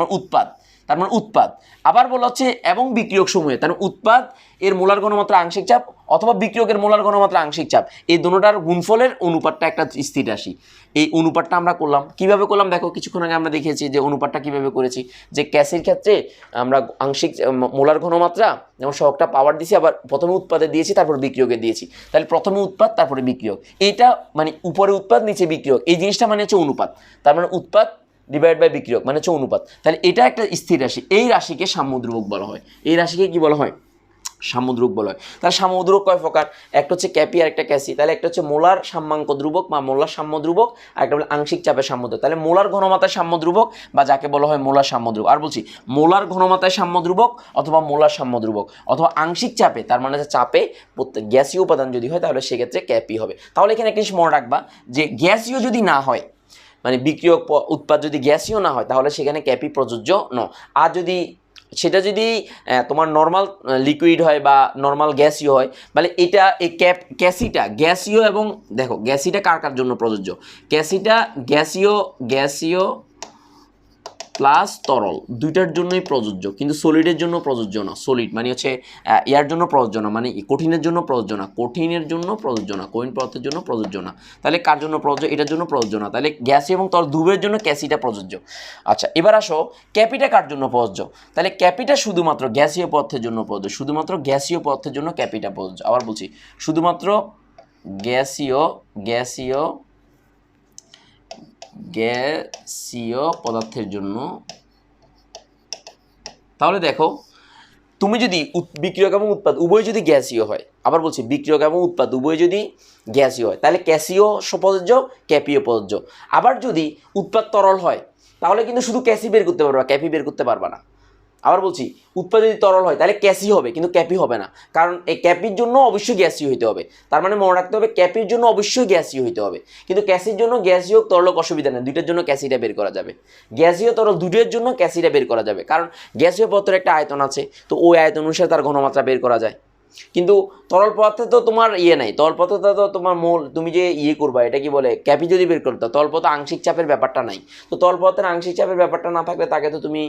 মানে উৎপাদ আবার বলা হচ্ছে এবং বিক্রিয়ক সমূহে, তার মানে উৎপাদ এর মোলার ঘনমাত্রা আংশিক চাপ অথবা বিক্রিয়কের মোলার ঘনমাত্রা আংশিক চাপ, এই দুটোটার গুণফলের অনুপাতটা একটা স্থির রাশি। এই অনুপাতটা আমরা করলাম কিভাবে করলাম, দেখো কিছুক্ষণ আগে আমরা দেখেছি যে অনুপাতটা কিভাবে করেছি, যে গ্যাসের ক্ষেত্রে আমরা আংশিক মোলার ঘনমাত্রা যেমন সহগটা পাওয়ার দিয়েছি, আবার প্রথমে উৎপাদে দিয়েছি তারপর বিক্রিয়কে দিয়েছি, তাহলে প্রথমে উৎপাদ তারপরে বিক্রিয়ক, এইটা মানে উপরে উৎপাদ নিচে বিক্রিয়ক, এই জিনিসটা মানে হচ্ছে অনুপাত, তার মানে উৎপাদ ডিভাইড বাই বিক্রিয়ক মানে হচ্ছে অনুপাত। তাহলে এটা একটা স্থির রাশি, এই রাশিকে সাম্য ধ্রুবক বলা হয়, এই রাশিকে কি বলা হয়, সাম্য ধ্রুবক বলা হয়। তাহলে সাম্য ধ্রুবক কয় প্রকার, একটা হচ্ছে ক্যাপি আর একটা ক্যাসি, তাহলে একটা হচ্ছে মোলার সাম্যাঙ্ক ধ্রুবক বা মোলার সাম্য ধ্রুবক, আর একটা বলে আংশিক চাপের সাম্য ধ্রুবক। তাহলে মোলার ঘনমাত্রায় সাম্য ধ্রুবক বা যাকে বলা হয় মোলার সাম্য ধ্রুবক, আর বলছি মোলার ঘনমাত্রায় সাম্য ধ্রুবক অথবা মোলার সাম্য ধ্রুবক অথবা আংশিক চাপে, তার মানে হচ্ছে চাপে প্রত্যেক গ্যাসীয় উপাদান যদি হয় তাহলে সেক্ষেত্রে ক্যাপি হবে। তাহলে এখানে একটা জিনিস মনে রাখবা যে গ্যাসীয় যদি না হয় মানে বিক্রিয়ক উৎপাদ যদি গ্যাসীয় না হয় তাহলে সেখানে ক্যাপি প্রযোজ্য নয়, আর যদি সেটা যদি তোমার নর্মাল লিকুইড হয় বা নর্মাল গ্যাসীয় হয় তাহলে এটা এই ক্যাসিটা গ্যাসীয়, এবং দেখো গ্যাসিটা কার কার জন্য প্রযোজ্য, গ্যাসিটা গ্যাসীয় প্লাস তরল দুইটার জন্যই প্রযোজ্য, কিন্তু সলিডের জন্য প্রযোজ্য না। সলিড মানে হচ্ছে ইয়ার জন্য প্রযোজ্য না, মানে কঠিনের জন্য প্রযোজ্য না, কঠিনের জন্য প্রযোজ্য না, কঠিন পদার্থের জন্য প্রযোজ্য না। তাহলে কার জন্য প্রযোজ্য, এটার জন্য প্রযোজ্য না। তাহলে গ্যাস এবং তরল দুবের জন্য ক্যাসিটা প্রযোজ্য। আচ্ছা এবার আসো ক্যাপিটা কার জন্য প্রযোজ্য, তাহলে ক্যাপিটা শুধুমাত্র গ্যাসীয় পদার্থের জন্য প্রযোজ্য, শুধুমাত্র গ্যাসীয় পদার্থের জন্য ক্যাপিটা প্রযোজ্য। আবার বলছি শুধুমাত্র গ্যাসীয় পদার্থের জন্য। তাহলে দেখো তুমি যদি বিক্রিয়ক এবং উৎপাদ উভয় যদি গ্যাসীয় হয়, আবার বলছি বিক্রিয়ক এবং উৎপাদ উভয় যদি গ্যাসীয় হয় তাহলে ক্যাসীয় প্রযোজ্য, ক্যাপিও প্রযোজ্য। আবার যদি উৎপাদ তরল হয় তাহলে কিন্তু শুধু ক্যাসি বের করতে পারবা, ক্যাপি বের করতে পারবা না। আবার বলছি উৎপাদ যদি তরল হয় তাহলে ক্যাসি হবে কিন্তু ক্যাপি হবে না, কারণ এই ক্যাপির জন্য অবশ্যই গ্যাসীয় হইতে হবে। তার মানে মনে রাখতে হবে ক্যাপির জন্য অবশ্যই গ্যাসীয় হইতে হবে, কিন্তু ক্যাসির জন্য গ্যাসীয় তরল অসুবিধা নেই, দুইটার জন্য ক্যাসিটা বের করা যাবে, গ্যাসীয় তরল দুটোর জন্য ক্যাসিটা বের করা যাবে, কারণ গ্যাসীয় পদার্থের একটা আয়তন আছে, তো ওই আয়তন অনুসারে তার ঘনমাত্রা বের করা যায়। কিন্তু তরল পদার্থে তো তোমার নাই, তরল পদার্থে তো তোমার মোল তুমি যে করবা এটা কি বলে ক্যাপি যদি বের করতে, তরল পদার্থ আংশিক চাপের ব্যাপারটা নাই, তো তরল পদার্থের আংশিক চাপের ব্যাপারটা না থাকলে তাকে তো তুমি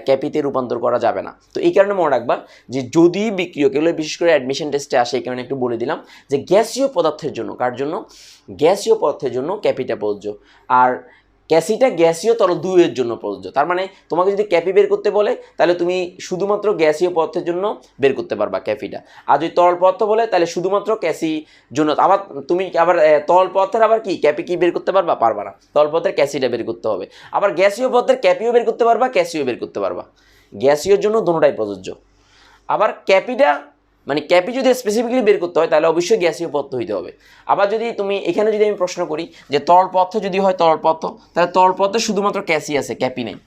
ক্যাপিতে রূপান্তর করা যাবে না। তো এই কারণে মনে রাখবা যে যদি বিক্রিয়ক, এগুলো বিশেষ করে অ্যাডমিশন টেস্টে আসে, এই কারণে একটু বলে দিলাম যে গ্যাসীয় পদার্থের জন্য, কার জন্য, গ্যাসীয় পদার্থের জন্য ক্যাপিটা প্রযোজ্য, আর ক্যাসিটা গ্যাসীয় তরল দুইয়ের জন্য প্রযোজ্য। তার মানে তোমাকে যদি ক্যাপি বের করতে বলে তাহলে তুমি শুধুমাত্র গ্যাসীয় পদার্থের জন্য বের করতে পারবা ক্যাপিটা, আর যদি তরল পদার্থ বলে তাহলে শুধুমাত্র ক্যাসি জন্য। আবার তুমি আবার তরল পদার্থের আবার কি ক্যাপি কি বের করতে পারবা, পারবা না, তরল পদার্থের ক্যাসিটা বের করতে হবে। আবার গ্যাসীয় পদার্থের ক্যাপিও বের করতে পারবা, ক্যাসিও বের করতে পারবা, গ্যাসীয়র জন্য দুটোটাই প্রযোজ্য। আবার ক্যাপিটা মানে ক্যাপি যদি স্পেসিফিকলি বের করতে হয় তাহলে অবশ্যই গ্যাসীয় পদার্থ হইতে হবে। আবার যদি তুমি এখানে যদি আমি প্রশ্ন করি যে তরল পদার্থ যদি হয় তরল পদার্থ, তাহলে তরল পদার্থে শুধুমাত্র ক্যাসি আছে, ক্যাপি নেই।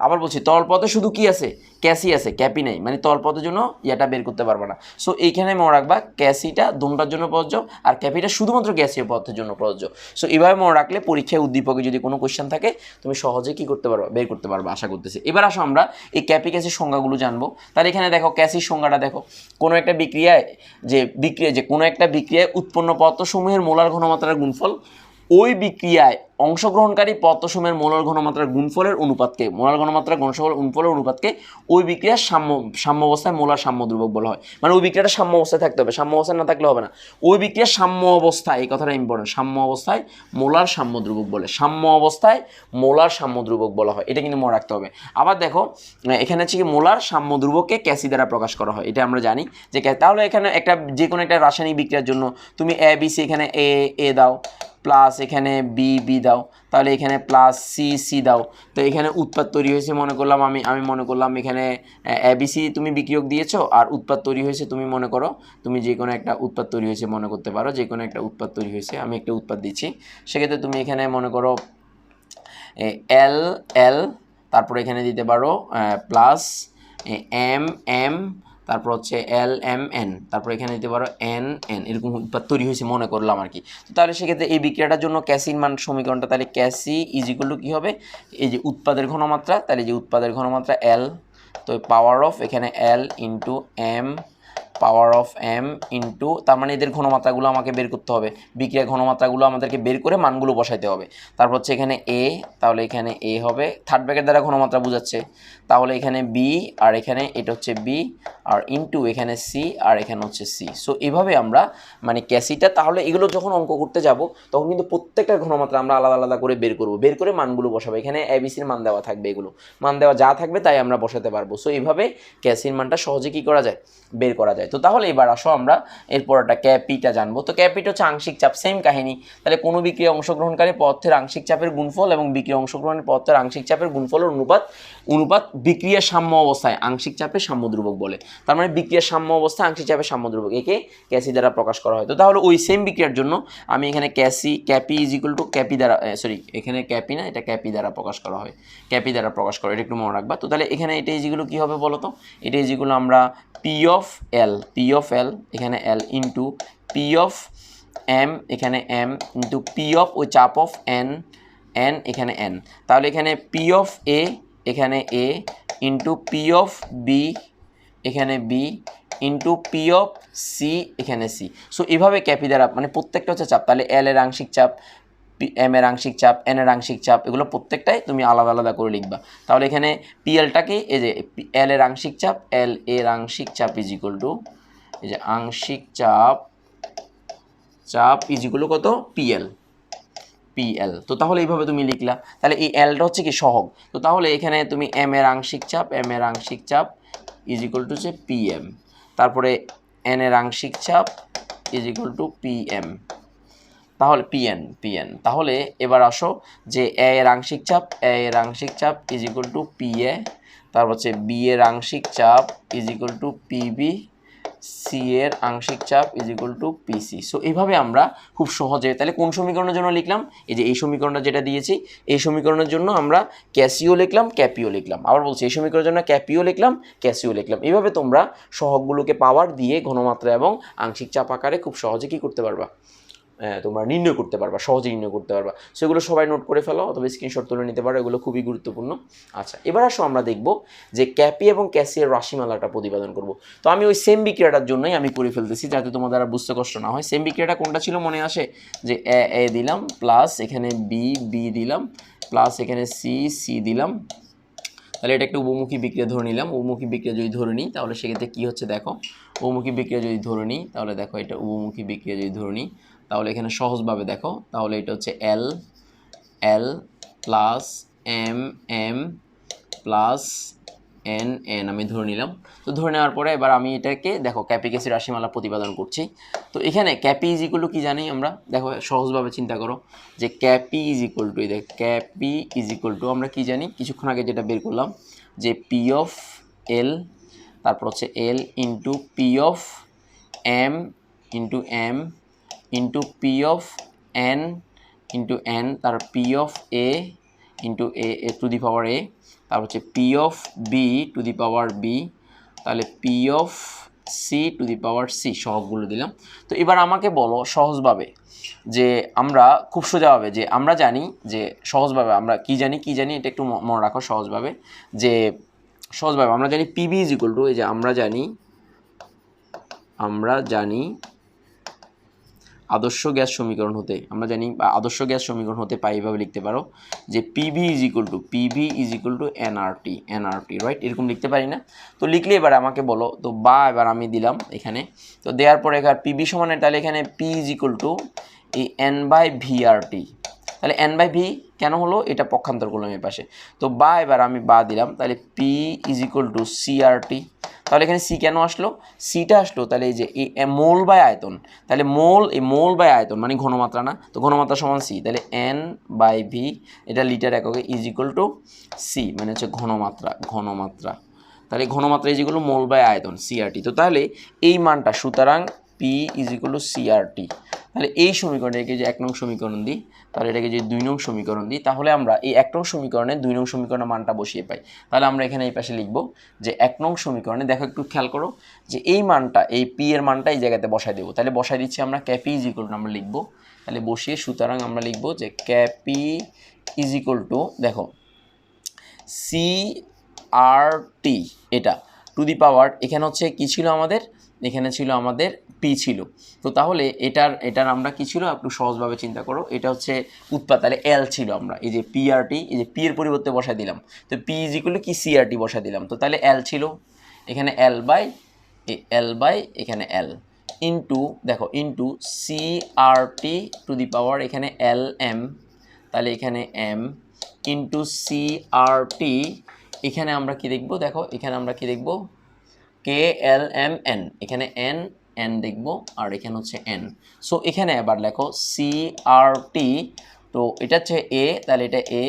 আবার বলছি তরল পদার্থে শুধু কি আছে, ক্যাসি আছে, ক্যাপি নেই, মানে তরল পদার্থের জন্য ইয়াটা বের করতে পারবে না। সো এইখানে মনে রাখবা ক্যাসিটা দুটোটার জন্য প্রযোজ্য আর ক্যাপিটা শুধুমাত্র গ্যাসীয় পদার্থের জন্য প্রযোজ্য। সো এইভাবে মনে রাখলে পরীক্ষায় উদ্দীপকে যদি কোনো কোয়েশ্চেন থাকে তুমি সহজে কি করতে পারবা, বের করতে পারবা আশা করতেছি। এবার আসো আমরা এই ক্যাপি ক্যাসির সংজ্ঞাগুলো জানবো। তাহলে এখানে দেখো ক্যাসির সংজ্ঞাটা দেখো, কোনো একটা বিক্রিয়ায় কোনো একটা বিক্রিয়ায় উৎপন্ন পদার্থসমূহের মোলার ঘনমাত্রার গুণফল ওই বিক্রিয়ায় অংশগ্রহণকারী পদার্থসমূহের মোলার ঘনমাত্রার গুণফলের অনুপাতকে, মোলার ঘনমাত্রার গুণফলের অনুপাতকে ওই বিক্রিয়ার সাম্য অবস্থায় মোলার সাম্য ধ্রুবক বলা হয়। মানে ওই বিক্রিয়াটা সাম্য অবস্থায় থাকতে হবে, সাম্য অবস্থায় না থাকলে হবে না। ওই বিক্রিয়ার সাম্য অবস্থায়, এই কথাটা ইম্পর্টেন্ট, সাম্য অবস্থায় মোলার সাম্য ধ্রুবক বলে, সাম্য অবস্থায় মোলার সাম্য ধ্রুবক বলা হয়, এটা কিন্তু মনে রাখতে হবে। আবার দেখো এখানে হচ্ছে কি মোলার সাম্য ধ্রুবককে ক্যাসি দ্বারা প্রকাশ করা হয়, এটা আমরা জানি যে। তাহলে এখানে একটা যে কোনো একটা রাসায়নিক বিক্রিয়ার জন্য তুমি এ বি সি, এখানে এ দাও প্লাস এখানে বি দাও, তাহলে এখানে প্লাস সি দাও, তো এখানে উৎপাদ তৈরি হয়েছে মনে করলাম আমি মনে করলাম এখানে এবিসি তুমি বিক্রিয়ক দিয়েছো আর উৎপাদ তৈরি হয়েছে, তুমি মনে করো তুমি যে কোনো একটা উৎপাদ তৈরি হয়েছে মনে করতে পারো, যে কোনো একটা উৎপাদ তৈরি হয়েছে, আমি একটা উৎপাদ দিচ্ছি, সেক্ষেত্রে তুমি এখানে মনে করো এল তারপরে এখানে দিতে পারো প্লাস এম তারপর হচ্ছে এল এম এন, তারপর এখানে দিতে পারো এন এন, এরকম উৎপাদ তৈরি হয়েছে মনে করলাম আর কি। তো তাহলে সেক্ষেত্রে এই বিক্রিয়াটার জন্য ক্যাসির মান সমীকরণটা তাহলে ক্যাসি ইজ ইকুয়াল টু কী হবে, এই যে উৎপাদের ঘনমাত্রা, তাহলে যে উৎপাদের ঘনমাত্রা এল, তো পাওয়ার অফ এখানে L into M, power of M into, তার মানে এদের ঘনমাত্রাগুলো আমাকে বের করতে হবে, বিক্রিয়ার ঘনমাত্রাগুলো আমাদেরকে বের করে মানগুলো বসাইতে হবে। তারপর হচ্ছে এখানে এ, তাহলে এখানে এ হবে থার্ড ব্র্যাকেট দ্বারা ঘনমাত্রা বোঝাচ্ছে, তাহলে এখানে বি, আর এখানে এটা হচ্ছে বি, আর ইন্টু এখানে সি, আর এখানে হচ্ছে সি। সো এইভাবে আমরা মানে ক্যাসিটা, তাহলে এগুলো যখন অঙ্ক করতে যাব তখন কিন্তু প্রত্যেকটা ঘনমাত্রা আমরা আলাদা আলাদা করে বের করব, বের করে মানগুলো বসাবো। এখানে এবিসির মান দেওয়া থাকবে, এগুলো মান দেওয়া যা থাকবে তাই আমরা বসাতে পারবো। সো এইভাবে ক্যাসির মানটা সহজে কী করা যায়, বের করা যায়। তো তাহলে এবার আসো আমরা এরপর একটা ক্যাপিটা জানবো। তো ক্যাপিটা হচ্ছে আংশিক চাপ, সেম কাহিনী। তাহলে কোনো বিক্রিয়া অংশগ্রহণকারী পদার্থের আংশিক চাপের গুণফল এবং বিক্রিয়া অংশগ্রহণের পদার্থের আংশিক চাপের গুণফলের অনুপাত বিক্রিয়া সাম্য অবস্থায় আংশিক চাপের সাম্য ধ্রুবক বলে। তার মানে বিক্রিয়া সাম্য অবস্থায় আংশিক চাপের সাম্য ধ্রুবক, একে ক্যাসি দ্বারা প্রকাশ করা হয়। তো তাহলে ওই সেম বিক্রিয়ার জন্য আমি এখানে ক্যাপি ইজ ইকুয়াল টু ক্যাপি দ্বারা, সরি এখানে ক্যাপি না, এটা ক্যাপি দ্বারা প্রকাশ করা হয়, ক্যাপি দ্বারা প্রকাশ করা, এটা একটু মনে রাখবা। তো তাহলে এখানে এটা ইজিগুলো কী হবে বলো তো, এটা ইজিগুলো আমরা পি অফ এল এখানে L into P of M এখানে এম ইন্টু পি অফ ওই চাপ অফ এন এখানে এন, তাহলে এখানে পি অফ এ এখানে A into P of B এখানে B into P of C এখানে সি। সো এভাবে ক্যাপি দ্বারা মানে প্রত্যেকটা হচ্ছে চাপ, তাহলে এল এর আংশিক চাপ, এম এর আংশিক চাপ, এন এর আংশিক চাপ, এগুলো প্রত্যেকটাই তুমি আলাদা আলাদা করে লিখবা। তাহলে এখানে পিএলটাকে এই যে এল এর আংশিক চাপ, এল এর আংশিক চাপ ইজ ইকুয়াল টু এই যে আংশিক চাপ ইজ ইকুয়াল টু কত, পিএল। তো তাহলে এইভাবে তুমি লিখলা, তাহলে এই এলটা হচ্ছে কি সহগ। তো তাহলে এখানে তুমি এম এর আংশিক চাপ ইজ ইকুয়াল টু হচ্ছে পিএম, তারপরে এন এর আংশিক চাপ ইজ ইকুয়াল টু পিএম, তাহলে পিএন। তাহলে এবার আসো যে এ এর আংশিক চাপ ইজ ইকুয়াল টু পিএ, তারপর হচ্ছে বি এর আংশিক চাপ is equal to PB, C এর আংশিক চাপ is equal to PC. So এইভাবে আমরা খুব সহজে, তাহলে কোন সমীকরণের জন্য লিখলাম, এই যে এই সমীকরণটা যেটা দিয়েছি, এই সমীকরণের জন্য আমরা ক্যাসিও লিখলাম, ক্যাপিও লিখলাম। আবার বলছি এই সমীকরণের জন্য ক্যাপিও লিখলাম, ক্যাসিও লিখলাম। এইভাবে তোমরা সহগগুলোকে পাওয়ার দিয়ে ঘনমাত্রা এবং আংশিক চাপ আকারে খুব সহজে কী করতে পারবা, তোমরা নির্ণয় করতে পারবা, সহজে নির্ণয় করতে পারবা। সেগুলো সবাই নোট করে ফেলো অথবা স্ক্রিনশট তুলে নিতে পারো, এগুলো খুবই গুরুত্বপূর্ণ। আচ্ছা, এবার আসো আমরা দেখব যে ক্যাপি এবং ক্যাসির রাশিমালাটা প্রতিপাদন করব। তো আমি ওই সেম বিক্রিয়াটার জন্যই আমি করে ফেলতেছি যাতে তোমাদের আর বুঝতে কষ্ট না হয়। সেম বিক্রিয়াটা কোনটা ছিল মনে আসে, যে এ দিলাম প্লাস এখানে বি দিলাম প্লাস এখানে সি দিলাম। তাহলে এটা একটা উপমুখী বিক্রিয়া ধরে নিলাম। উপমুখী বিক্রিয়া যদি ধরে নিই তাহলে সেক্ষেত্রে কী হচ্ছে দেখো, উপমুখী বিক্রিয়া যদি ধরে নিই তাহলে দেখো এটা উপমুখী বিক্রিয়া যদি ধরে নিই তাহলে এখানে সহজভাবে দেখো, তাহলে এটা হচ্ছে এল প্লাস এম প্লাস এন আমি ধরে নিলাম। তো ধরে নেওয়ার পরে এবার আমি এটাকে দেখো ক্যাপি ক্যাসি রাশিমালা প্রতিপাদন করছি। তো এখানে ক্যাপি ইজ ইকুয়াল টু কী জানি আমরা, দেখো সহজভাবে চিন্তা করো যে ক্যাপি ইজ ইকুয়াল টু, দেখ ক্যাপি ইজ ইকুয়াল টু আমরা কী জানি, কিছুক্ষণ আগে যেটা বের করলাম যে পি অফ এল, তারপর হচ্ছে L into P of M into P of N তার P of A into A to the power A, তারপর হচ্ছে P of B to the power B, তাহলে P of C to the power C, সহগগুলো দিলাম। তো এবার আমাকে বলো সহজভাবে যে আমরা খুব সোজাভাবে যে আমরা জানি যে সহজভাবে আমরা কি জানি এটা একটু মনে রাখো সহজভাবে আমরা জানি পিবি ইজ ইকুয়াল টু, এই যে আমরা জানি আদর্শ গ্যাস সমীকরণ হতে, আদর্শ গ্যাস সমীকরণ হতে পাই, এইভাবে লিখতে পারো যে PB is equal two nRT, right, এরকম লিখতে পারি না? তো লিখলে এবার আমাকে বলো তো, বা এবার আমি দিলাম এখানে, তো দেওয়ার পরে এবার পিবি সমানে, তাহলে এখানে পি ইজ ইকুয়াল টু এই এন বাই ভিআরটি, তাহলে এন বাই ভি কেন হলো, এটা পক্ষান্তর করলাম এই পাশে। তো বা এবার আমি বা দিলাম, তাহলে P is equal to CRT, তাহলে এখানে সি কেন আসলো, সিটা আসলো তাহলে এই যে মোল বাই আয়তন, তাহলে মোল বাই আয়তন মানে ঘনমাত্রা না, তো ঘনমাত্রা সমান সি, তাহলে এন বাই ভি এটা লিটার এককে ইজ ইকুয়াল টু সি, মানে হচ্ছে ঘনমাত্রা, তাহলে ঘনমাত্রা is equal to mole by আয়তন সিআরটি। তো তাহলে এই মানটা, সুতরাং P is equal to CRT. তাহলে এই সমীকরণটাকে যে 1 নং সমীকরণ দিই, তাহলে এটাকে যে 2 নং সমীকরণ দিই, তাহলে আমরা এই 1 নং সমীকরণে 2 নং সমীকরণের মানটা বসিয়ে পাই। তাহলে আমরা এখানে এই পাশে লিখব যে 1 নং সমীকরণে, দেখো একটু খেয়াল করো যে এই মানটা, এই পি এর মানটা এই জায়গাতে বসাই দেবো। তাহলে বসাই দিচ্ছি আমরা ক্যাপি ইজ ইকুয়াল টু, আমরা লিখব তাহলে বসিয়ে, সুতরাং আমরা লিখব যে ক্যাপি ইজ ইকুয়াল টু, দেখো সিআরটি, এটা টু দি পাওয়ার, এখানে হচ্ছে কি ছিল আমাদের, এখানে ছিল আমাদের পি ছিল। তো তাহলে এটার আমরা কি ছিল, একটু সহজভাবে চিন্তা করো, এটা হচ্ছে উৎপাদ, তাহলে এল ছিল, আমরা এই যে পিআরটি, এই যে পি এর পরিবর্তে বসাই দিলাম, তো পি ইজ ইকুয়াল টু কি সিআরটি বসাই দিলাম, তো তাহলে এল ছিল, এখানে এল বাই এখানে এল ইন্টু, দেখো into CRT to the power এখানে এল এম, তাহলে এখানে এম ইন্টু সিআরটি, এখানে আমরা কি দেখব, দেখো এখানে আমরা কি দেখব, কে এল এম এন, এখানে এন এন দেখব, আর এখানে হচ্ছে এন। সো এখানে আবার লেখো সিআরটি, তো এটা হচ্ছে এ, তাহলে এটা এ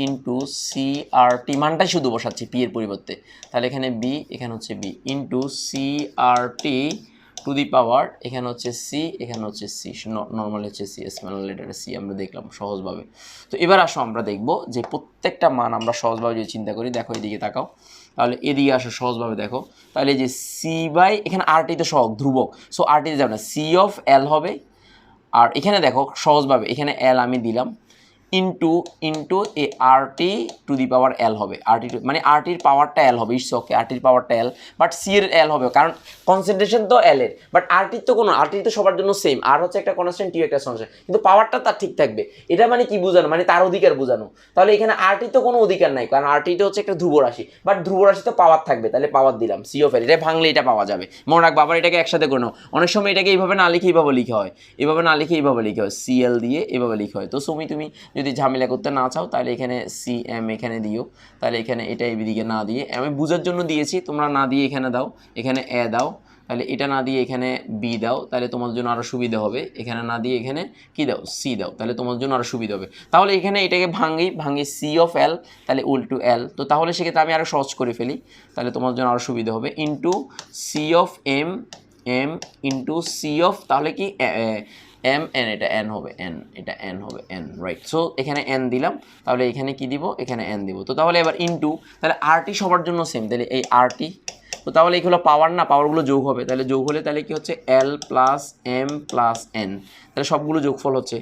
ইন্টু সিআরটি, মানটাই শুধু বসাচ্ছি পি এর পরিবর্তে, তাহলে এখানে বি, এখানে হচ্ছে B into CRT to the power, এখানে হচ্ছে সি, এখানে হচ্ছে সি, নর্মালি হচ্ছে সি, স্মল লেটারে সি আমরা দেখলাম সহজভাবে। তো এবার আসো আমরা দেখব যে প্রত্যেকটা মান আমরা সহজভাবে যদি চিন্তা করি, দেখো এদিকে তাকাও, তাহলে এদিকে আসো সহজভাবে দেখো, তাহলে যে সি বাই, এখানে আরটি তো সহগ ধ্রুবক, সো আরটিতে যাবে না, সি অফ এল হবে, আর এখানে দেখো সহজভাবে এখানে এল আমি দিলাম into A RT to the power L হবে, আরটি মানে আরটির পাওয়ারটা এল হবে, ইটস ওকে, আরটির পাওয়ারটা এল, বাট সি এর এল হবে, কারণ কনসেন্ট্রেশন তো এল এর, বাট আরটির তো কোনো, আরটির তো সবার জন্য সেম, আর হচ্ছে একটা কনস্ট্যান্ট, টি একটা কনস্ট্যান্ট, কিন্তু পাওয়ারটা তার ঠিক থাকবে। এটা মানে কি বোঝানো, মানে তার অধিকার বোঝানো। তাহলে এখানে আরটির তো কোনো অধিকার নাই, কারণ আরটিটা হচ্ছে একটা ধ্রুব রাশি, বাট ধ্রুব রাশি তো পাওয়ার থাকবে, তাহলে পাওয়ার দিলাম সি অফ এল, এটা ভাঙলে এটা পাওয়া যাবে, মনে রাখবো। আবার এটাকে একসাথে করে নাও, অনেক সময় এটাকে এইভাবে না লিখে এইভাবে লিখা হয়, এভাবে না লিখে এইভাবে লিখা হয়, সিএল দিয়ে এভাবে লিখা হয়। তো তুমি যদি ঝামেলা করতে না চাও, তাহলে এখানে সি এম এখানে দিও, তাহলে এখানে এটা এইদিকে না দিয়ে, আমি বোঝার জন্য দিয়েছি, তোমরা না দিয়ে এখানে দাও, এখানে এ দাও, তাহলে এটা না দিয়ে এখানে বি দাও, তাহলে তোমার জন্য আরও সুবিধা হবে, এখানে না দিয়ে এখানে কি দাও, সি দাও, তাহলে তোমার জন্য আরও সুবিধা হবে। তাহলে এখানে এটাকে ভাঙি সি অফ এল, তাহলে উল টু এল, তো তাহলে সেক্ষেত্রে আমি আরও সহজ করে ফেলি, তাহলে তোমার জন্য আরও সুবিধা হবে, into C of M into C of, তাহলে কি এম এন, এটা এন হবে, এন, এটা এন হবে, এন, রাইট। সো এখানে এন দিলাম, তাহলে এখানে কি দিব, এখানে এন দিব। তো তাহলে এবার ইনটু, তাহলে আরটি সবার জন্য সেম, তাহলে এই আরটি, তো তাহলে এইগুলো পাওয়ার না, পাওয়ারগুলো যোগ হবে, তাহলে যোগ হলে তাহলে কি হচ্ছে এল প্লাস এম প্লাস এন, তাহলে সবগুলো যোগফল হচ্ছে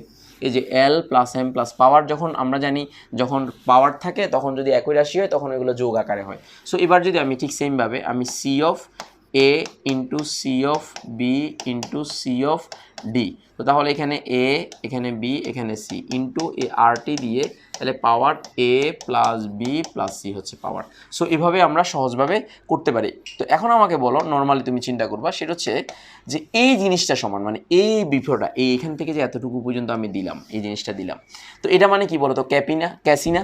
এই যে এল প্লাস এম প্লাস পাওয়ার। যখন আমরা জানি যখন পাওয়ার থাকে তখন যদি একই রাশি হয় তখন এগুলো যোগ আকারে হয়। সো এবার যদি আমি ঠিক সেমভাবে আমি C of A into C of B into C of D, তো তাহলে এখানে এ, এখানে বি, এখানে সি ইন্টু এ আরটি দিয়ে, তাহলে পাওয়ার এ প্লাস বি প্লাস সি হচ্ছে পাওয়ার। সো এভাবে আমরা সহজভাবে করতে পারি। তো এখন আমাকে বলো, নর্মালি তুমি চিন্তা করবা, সেটা হচ্ছে যে এই জিনিসটা সমান, মানে এই বিফোরটা, এই এখান থেকে যে এতটুকু পর্যন্ত আমি দিলাম, এই জিনিসটা দিলাম, তো এটা মানে কি বলো তো, ক্যাসি না,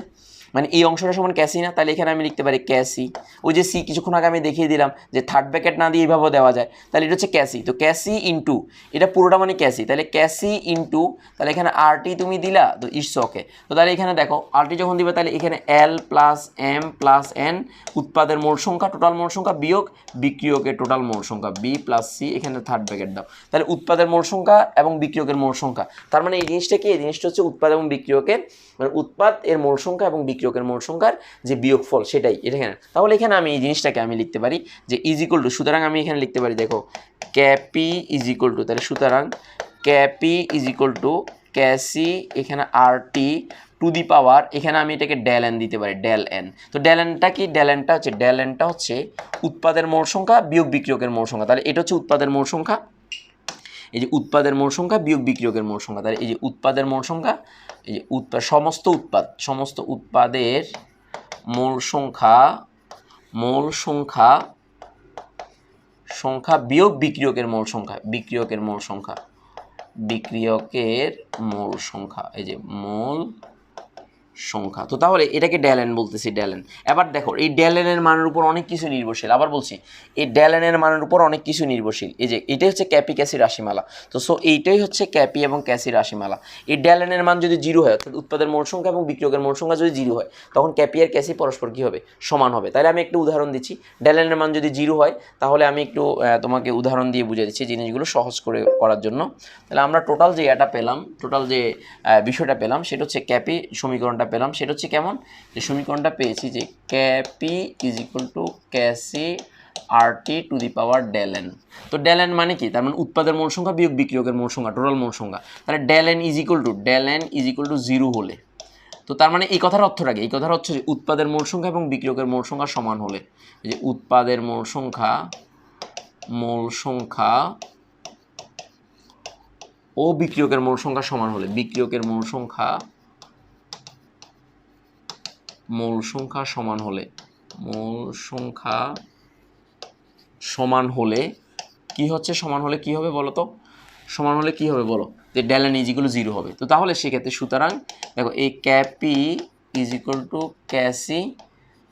মানে এই অংশটা সমান ক্যাসি না, তাহলে এখানে আমি লিখতে পারি ক্যাসি। ওই যে সি কিছুক্ষণ আগে আমি দেখিয়ে দিলাম যে থার্ড ব্র্যাকেট না দিয়ে এইভাবেও দেওয়া যায়, তাহলে এটা হচ্ছে ক্যাসি। তো ক্যাসি ইন্টু এটা পুরোটা মানে ক্যাসি, তাহলে ক্যাসি ইন্টু, তাহলে এখানে আরটি তুমি দিলা, তো ইটস ওকে। তো তাহলে এখানে দেখো আরটি যখন দিবে, তাহলে এখানে এল প্লাস এম প্লাস এন, উৎপাদের মোট সংখ্যা, টোটাল মোট সংখ্যা, বিয়োগ বিক্রিয়কের টোটাল মোট সংখ্যা, বি প্লাস সি, এখানে থার্ড ব্র্যাকেট দাও, তাহলে উৎপাদের মোট সংখ্যা এবং বিক্রিয়কের মোট সংখ্যা। তার মানে এই জিনিসটা কি, এই জিনিসটা হচ্ছে উৎপাদ এবং বিক্রিয়কের, মানে উৎপাদ এর মোট সংখ্যা এবং বিক্রিয়কের মোট সংখ্যার যে বিয়োগফল, সেটাই এটা এখানে। তাহলে এখানে আমি এই জিনিসটাকে আমি লিখতে পারি যে ইজ ইকুয়াল টু, সুতরাং আমি এখানে লিখতে পারি, দেখো ক্যাপি ইজ ইকুয়াল টু, তাহলে সুতরাং ক্যাপি ইজ ইকুয়াল টু ক্যাসি, এখানে আরটি টু দি পাওয়ার, এখানে আমি এটাকে ডেল এন দিতে পারি, ডেল এন। তো ডেল এনটা কি, ডেল এনটা হচ্ছে উৎপাদের মোট সংখ্যা বিয়োগ বিক্রিয়কের মোট সংখ্যা, তাহলে এটা হচ্ছে উৎপাদের মোট সংখ্যা, এই যে উৎপাদের মোট সংখ্যা বিয়োগ বিক্রিয়কের মোট সংখ্যা, তাহলে এই যে উৎপাদের মোট সংখ্যা, এই যে সমস্ত উৎপাদের মোট সংখ্যা বিয়োগ বিক্রিয়কের মোট সংখ্যা, এই যে মোল সংখ্যা। তো তাহলে এটাকে ডেলেন বলতেছি, ডেলেন। এবার দেখো এই ডেলেনের মানের উপর অনেক কিছু নির্ভরশীল, আবার বলছি এই ডেলেনের মানের উপর অনেক কিছু নির্ভরশীল। এই যে এটাই হচ্ছে ক্যাপি ক্যাসি রাশিমালা। তো সো এইটাই হচ্ছে ক্যাপি এবং ক্যাসি রাশিমালা। এই ডেলেনের মান যদি 0 হয়, অর্থাৎ উৎপাদের মোল সংখ্যা এবং বিক্রিয়কের মোল সংখ্যা যদি 0 হয়, তখন ক্যাপি আর ক্যাসি পরস্পর কী হবে, সমান হবে। তাহলে আমি একটু উদাহরণ দিচ্ছি। ডেলেনের মান যদি 0 হয়, তাহলে আমি একটু তোমাকে উদাহরণ দিয়ে বুঝিয়ে দিচ্ছি জিনিসগুলো সহজ করে করার জন্য। তাহলে আমরা টোটাল যে এটা পেলাম, টোটাল যে বিষয়টা পেলাম সেটা হচ্ছে ক্যাপি সমীকরণটা পেলাম, সেটা হচ্ছে কেমন, যে সমীকরণটা পেয়েছি যে K P is equal to K C R T to the power del n. তো ডেলেন মানে কি, তার মানে উৎপাদের মোল সংখ্যা বিয়োগ বিক্রিয়কের মোল সংখ্যা, টোটাল মোল সংখ্যা। তাহলে ডেলেন ইজ ইকুয়াল টু 0 হলে, তো তার মানে এই কথার অর্থটা কি, এই কথার হচ্ছে যে উৎপাদের মোল সংখ্যা এবং বিক্রিয়কের মোল সংখ্যা সমান হলে, যে উৎপাদের মোল সংখ্যা ও বিক্রিয়কের মোল সংখ্যা সমান হলে, বিক্রিয়কের মোল সংখ্যা সমান হলে কি হচ্ছে, সমান হলে কি হবে বলো তো, সমান হলে কি হবে বলো, যে ডেলেন ইজ ইকুয়াল টু 0 হবে। তো তাহলে সেক্ষেত্রে সুতরাং দেখো এই K P is equal to K C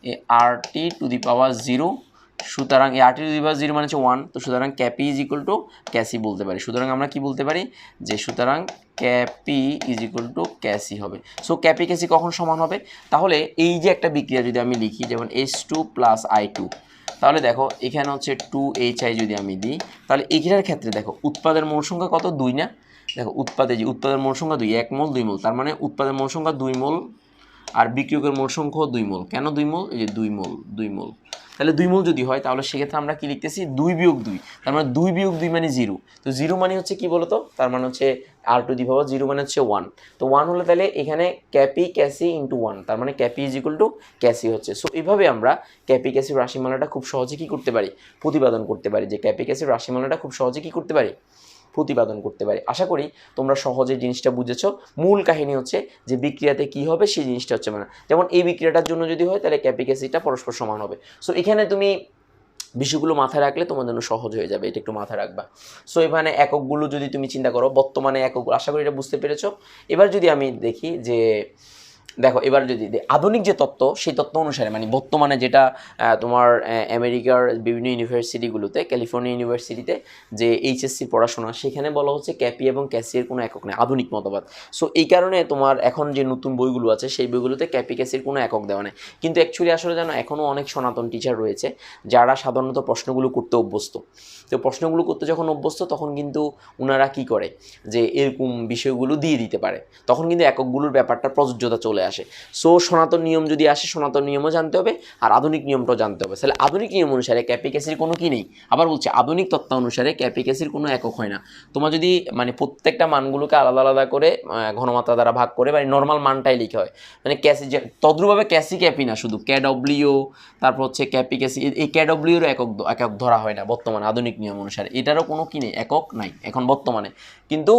a RT to the power 0, সুতরাং এই আরটি টু দি পাওয়ার 0 মানে হচ্ছে 1। তো সুতরাং ক্যাপি ইজ ইকুয়াল টু ক্যাসি বলতে পারি। সুতরাং আমরা কি বলতে পারি, যে সুতরাং ক্যাপি ইজ ইকুয়াল টু ক্যাসি হবে। সো ক্যাপি ক্যাসি কখন সমান হবে, তাহলে এই যে একটা বিক্রিয়া যদি আমি লিখি যেমন H2 প্লাস I2, তাহলে দেখো এখানে হচ্ছে 2HI যদি আমি দিই, তাহলে এইটার ক্ষেত্রে দেখো উৎপাদের মোল সংখ্যা কত, 2 না। দেখো উৎপাদের মোল সংখ্যা 2, 1 মোল 2 মোল, তার মানে উৎপাদের মোল সংখ্যা 2 মোল আর বিক্রিয়কের মোল সংখ্যাও 2 মোল। কেন 2 মোল, এই যে 2 মোল। তাহলে 2 মোল যদি হয় তাহলে সেক্ষেত্রে আমরা কি লিখতেছি, 2 বিয়োগ 2, তার মানে 2 বিয়োগ 2 মানে 0। তো 0 মানে হচ্ছে কি বলতো, তার মানে হচ্ছে আর টু দি পাওয়ার 0 মানে হচ্ছে 1। তো 1 হলে তাহলে এখানে ক্যাপি ক্যাসি ইন্টু 1, তার মানে ক্যাপি ইজ ইকুয়াল টু ক্যাসি হচ্ছে। সো এইভাবে আমরা ক্যাপি ক্যাসির রাশিমালাটা খুব সহজে কী করতে পারি, প্রতিপাদন করতে পারি, যে ক্যাপি ক্যাসির রাশিমালাটা খুব সহজে কী করতে পারি, প্রতিপাদন করতে পারি। আশা করি তোমরা সহজে জিনিসটা বুঝেছো। মূল কাহিনী হচ্ছে যে বিক্রিয়াতে কি হবে সেই জিনিসটা হচ্ছে, মানে যেমন এই বিক্রিয়াটার জন্য যদি হয় তাহলে ক্যাপি ক্যাসিটা পরস্পর সমান হবে। সো এখানে তুমি বিষয়গুলো মাথায় রাখলে তোমার জন্য সহজ হয়ে যাবে, এটা একটু মাথায় রাখবা। সো এখানে এককগুলো যদি তুমি চিন্তা করো, বর্তমানে এককগুলো, আশা করি এটা বুঝতে পেরেছো। এবার যদি আমি দেখি যে দেখো, এবার যদি আধুনিক যে তত্ত্ব সেই তত্ত্ব অনুসারে, মানে বর্তমানে যেটা তোমার আমেরিকার বিভিন্ন ইউনিভার্সিটিগুলোতে, ক্যালিফোর্নিয়া ইউনিভার্সিটিতে যে এইচএসসি পড়াশোনা, সেখানে বলা হচ্ছে ক্যাপি এবং ক্যাসির কোনো একক নেই, আধুনিক মতবাদ। সো এই কারণে তোমার এখন যে নতুন বইগুলো আছে সেই বইগুলোতে ক্যাপি ক্যাসির কোনো একক দেওয়া নেই। কিন্তু অ্যাকচুয়ালি আসলে জানো, এখনও অনেক সনাতন টিচার রয়েছে যারা সাধারণত প্রশ্নগুলো করতে অভ্যস্ত। তো প্রশ্নগুলো করতে যখন অভ্যস্ত তখন কিন্তু ওনারা কি করে, যে এরকম বিষয়গুলো দিয়ে দিতে পারে, তখন কিন্তু এককগুলোর ব্যাপারটা প্রযোজ্যতা চলে আসে। সো সনাতন নিয়ম যদি আসে, সনাতন নিয়মও জানতে হবে আর আধুনিক নিয়মটাও জানতে হবে। তাহলে আধুনিক নিয়ম অনুসারে ক্যাপি ক্যাসির কোনো কি নেই। আবার বলছি, আধুনিক তত্ত্ব অনুসারে ক্যাপি ক্যাসির কোনো একক হয় না। তোমার যদি মানে প্রত্যেকটা মানগুলোকে আলাদা আলাদা করে ঘনমাত্রা দ্বারা ভাগ করে, মানে নর্মাল মানটাই লিখা হয়, মানে ক্যাসি যে তদ্রুপভাবে ক্যাসি ক্যাপি না, শুধু ক্যাডব্লিউ, তারপর হচ্ছে ক্যাপি ক্যাসি, এই ক্যাডব্লিউরও একক ধরা হয় না বর্তমানে আধুনিক নিয়ম অনুসারে, এটারও কোনো কি নেই, একক নাই এখন বর্তমানে। কিন্তু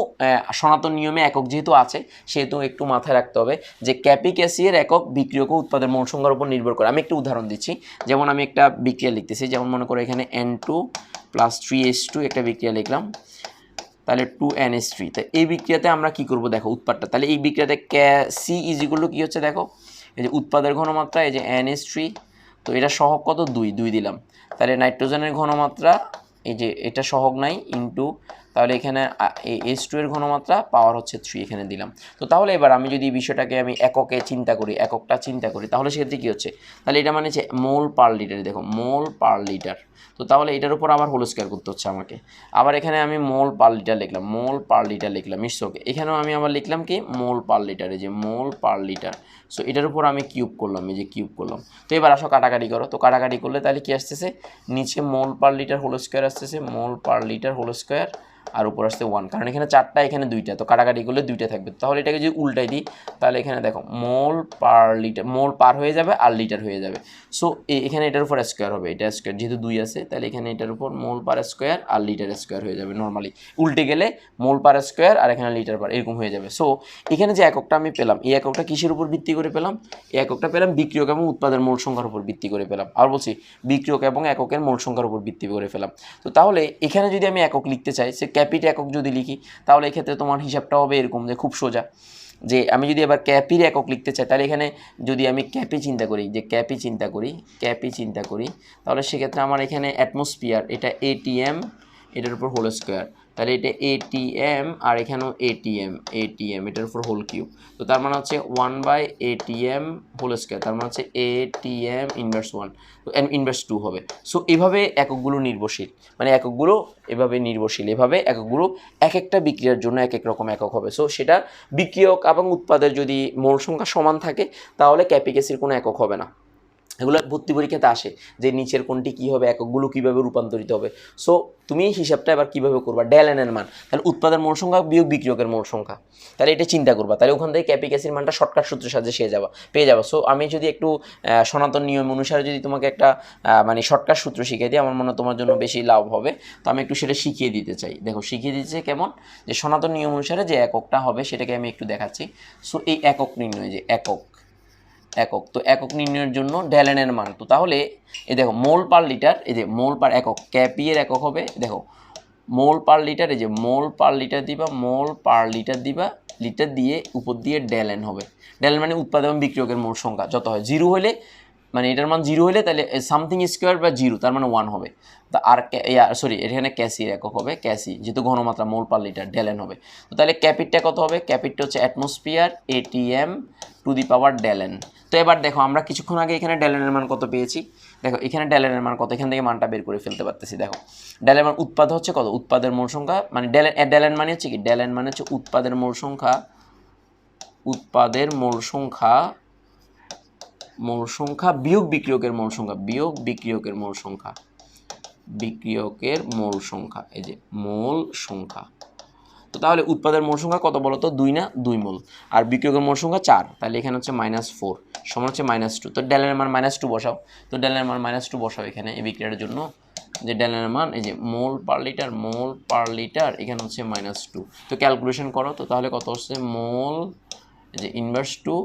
সনাতন নিয়মে একক যেহেতু আছে সেহেতু একটু মাথায় রাখতে হবে যে ক্যাপি ক্যাসি এর একক বিক্রিয়ক ও উৎপাদের মোল সংখ্যার উপর নির্ভর করে। আমি একটু উদাহরণ দিচ্ছি, যেমন আমি একটা বিক্রিয়া লিখতেছি, যেমন মনে করো এখানে N2 প্লাস 3H2 একটা বিক্রিয়া লিখলাম, তাহলে 2NH3। তো এই বিক্রিয়াতে আমরা কি করব, দেখো উৎপাদটা, তাহলে এই বিক্রিয়াতে সি ইজ ইকুয়াল টু কি হচ্ছে, দেখো এই যে উৎপাদের ঘনমাত্রা, এই যে NH3, তো এটা সহগ কত, 2 দিলাম। তাহলে নাইট্রোজেনের ঘনমাত্রা, এই যে এটা সহগ নাই, ইনটু, তাহলে এখানে এই H2 এর ঘনমাত্রা পাওয়ার হচ্ছে 3 এখানে দিলাম। তো তাহলে এবার আমি যদি এই বিষয়টাকে আমি এককে চিন্তা করি, এককটা চিন্তা করি, তাহলে সেক্ষেত্রে কী হচ্ছে, তাহলে এটা মানে হচ্ছে মোল পার লিটার, দেখো মোল পার লিটার। তো তাহলে এটার উপর আবার হোল স্কয়ার করতে হচ্ছে আমাকে। আবার এখানে আমি মোল পার লিটার লিখলাম, মোল পার লিটার লিখলাম, মিশ্রকে এখানেও আমি আবার লিখলাম কি মোল পার লিটার, এই যে মোল পার লিটার। সো এটার উপর আমি কিউব করলাম, এই যে কিউব করলাম। তো এবার আসো কাটাকাটি করো, তো কাটাকাটি করলে তাহলে কি আসতেছে, নিচে মোল পার লিটার হোল স্কয়ার আসতেছে, মোল পার লিটার হোল স্কয়ার, আর উপর আসতে 1, কারণ এখানে 4টা এখানে 2টা, তো কাটাকাটি করলে 2টা থাকবে। তাহলে এটাকে যদি উল্টাই দিই, তাহলে এখানে দেখো মোল পার লিটার, মোল পার হয়ে যাবে আর লিটার হয়ে যাবে। সো এখানে এটার উপর স্কোয়ার হবে, এটা স্কোয়ার যেহেতু 2 আছে, তাহলে এখানে এটার উপর মোল পার স্কোয়ার আর লিটার স্কোয়ার হয়ে যাবে। নর্মালি উল্টে গেলে মোল পার স্কোয়ার আর এখানে লিটার পার এরকম হয়ে যাবে। সো এখানে যে এককটা আমি পেলাম, এই এককটা কিসের উপর ভিত্তি করে পেলাম, এই এককটা পেলাম বিক্রিয়ক এবং উৎপাদের মোল সংখ্যার উপর ভিত্তি করে পেলাম। আর বলছি বিক্রিয়ক এবং এককের মোল সংখ্যার উপর ভিত্তি করে পেলাম। তো তাহলে এখানে যদি আমি একক লিখতে চাই, সে ক্যাপিটা একক যদি লিখি, তাহলে এক্ষেত্রে তোমার হিসাবটা হবে এরকম, যে খুব সোজা, যে আমি যদি এবার ক্যাপির একক লিখতে চাই, তাহলে এখানে যদি আমি ক্যাপি চিন্তা করি তাহলে সেক্ষেত্রে আমার এখানে অ্যাটমসফিয়ার, এটা এটিএম, এটার উপর হোল স্কোয়ার, তাহলে এটা এটিএম আর এখানেও এটিএম এটার উপর হোল কিউব। তো তার মানে হচ্ছে 1/ATM হোল স্কোয়ার, তার মানে হচ্ছে ATM ইনভার্স 1, তো ইনভার্স 2 হবে। সো এভাবে এককগুলো নির্ভরশীল, মানে এককগুলো এভাবে নির্ভরশীল, এভাবে এককগুলো এক একটা বিক্রিয়ার জন্য এক এক রকম একক হবে। সো সেটা বিক্রিয়ক এবং উৎপাদের যদি মোল সংখ্যা সমান থাকে তাহলে ক্যাপিকেসির কোনো একক হবে না। এগুলো ভর্তি পরীক্ষাতে আসে যে নিচের কোনটি কী হবে, এককগুলো কীভাবে রূপান্তরিত হবে। সো তুমি হিসাবটা এবার কীভাবে করবা, ডেল এন এর মান, তাহলে উৎপাদের মোল সংখ্যা বিয়োগ বিক্রিয়কের মোল সংখ্যা, তাহলে এটা চিন্তা করবা, তাহলে ওখান থেকে ক্যাপিকেসির মানটা শর্টকাট সূত্রের সাহায্যে পেয়ে যাবা। সো আমি যদি একটু সনাতন নিয়ম অনুসারে যদি তোমাকে একটা মানে শর্টকাট সূত্র শিখিয়ে দিই, আমার মনে হয় তোমার জন্য বেশি লাভ হবে। তো আমি একটু সেটা শিখিয়ে দিতে চাই। দেখো শিখিয়ে দিতে চাই কেমন, যে সনাতন নিয়ম অনুসারে যে এককটা হবে সেটাকে আমি একটু দেখাচ্ছি। সো এই একক নির্ণয়, যে একক, তো একক নির্ণয়ের জন্য ডেল এর মান, তো তাহলে এই দেখো মোল পার লিটার, এই যে মোল পার একক, ক্যাপি এর একক হবে দেখো মোল পার লিটার, এই যে মোল পার লিটার দিবা, লিটার দিয়ে উপর দিয়ে ডেল এন হবে। ডেল মানে উৎপাদন এবং বিক্রিয়কের মোল সংখ্যা যত হয়, 0 হলে মানে এটার মান 0 হলে তাহলে সামথিং স্কোয়ার বা 0, তার মানে 1 হবে। তো আর সরি এখানে ক্যাসির একক হবে, ক্যাসি যেহেতু ঘনমাত্রা mole per litre, del N হবে। তো তাহলে ক্যাপিটটা কত হবে, ক্যাপিটটা হচ্ছে atmosphere ATM to the power del N. তো এবার দেখো আমরা কিছুক্ষণ আগে এখানে ডেল এনের মান কত পেয়েছি, দেখো এখানে ডেল এনের মান কত, এখান থেকে মানটা বের করে ফেলতে পারতেছি। দেখো ডেল এর মান উৎপাদ হচ্ছে কত, উৎপাদের মোল সংখ্যা, মানে ডেল এন মানে হচ্ছে কি, ডেল এন মানে হচ্ছে উৎপাদের মোল সংখ্যা, বিয়োগ বিক্রিয়কের মোল সংখ্যা, এই যে মোল সংখ্যা। তো তাহলে উৎপাদের মোল সংখ্যা কত বলো তো, 2 না, 2 মোল, আর বিক্রিয়কের মোল সংখ্যা 4, তাহলে এখানে হচ্ছে -4 সমান হচ্ছে -2। তো ডেল এর মান -2 বসাও, তো ডেল এর মান -2 বসাও এখানে এই বিক্রিয়ার জন্য, যে ডেল এর মান এই যে মোল পার লিটার এখানে হচ্ছে -2। তো ক্যালকুলেশন করো, তো তাহলে কত হচ্ছে মোল, এই যে ইনভার্স 2,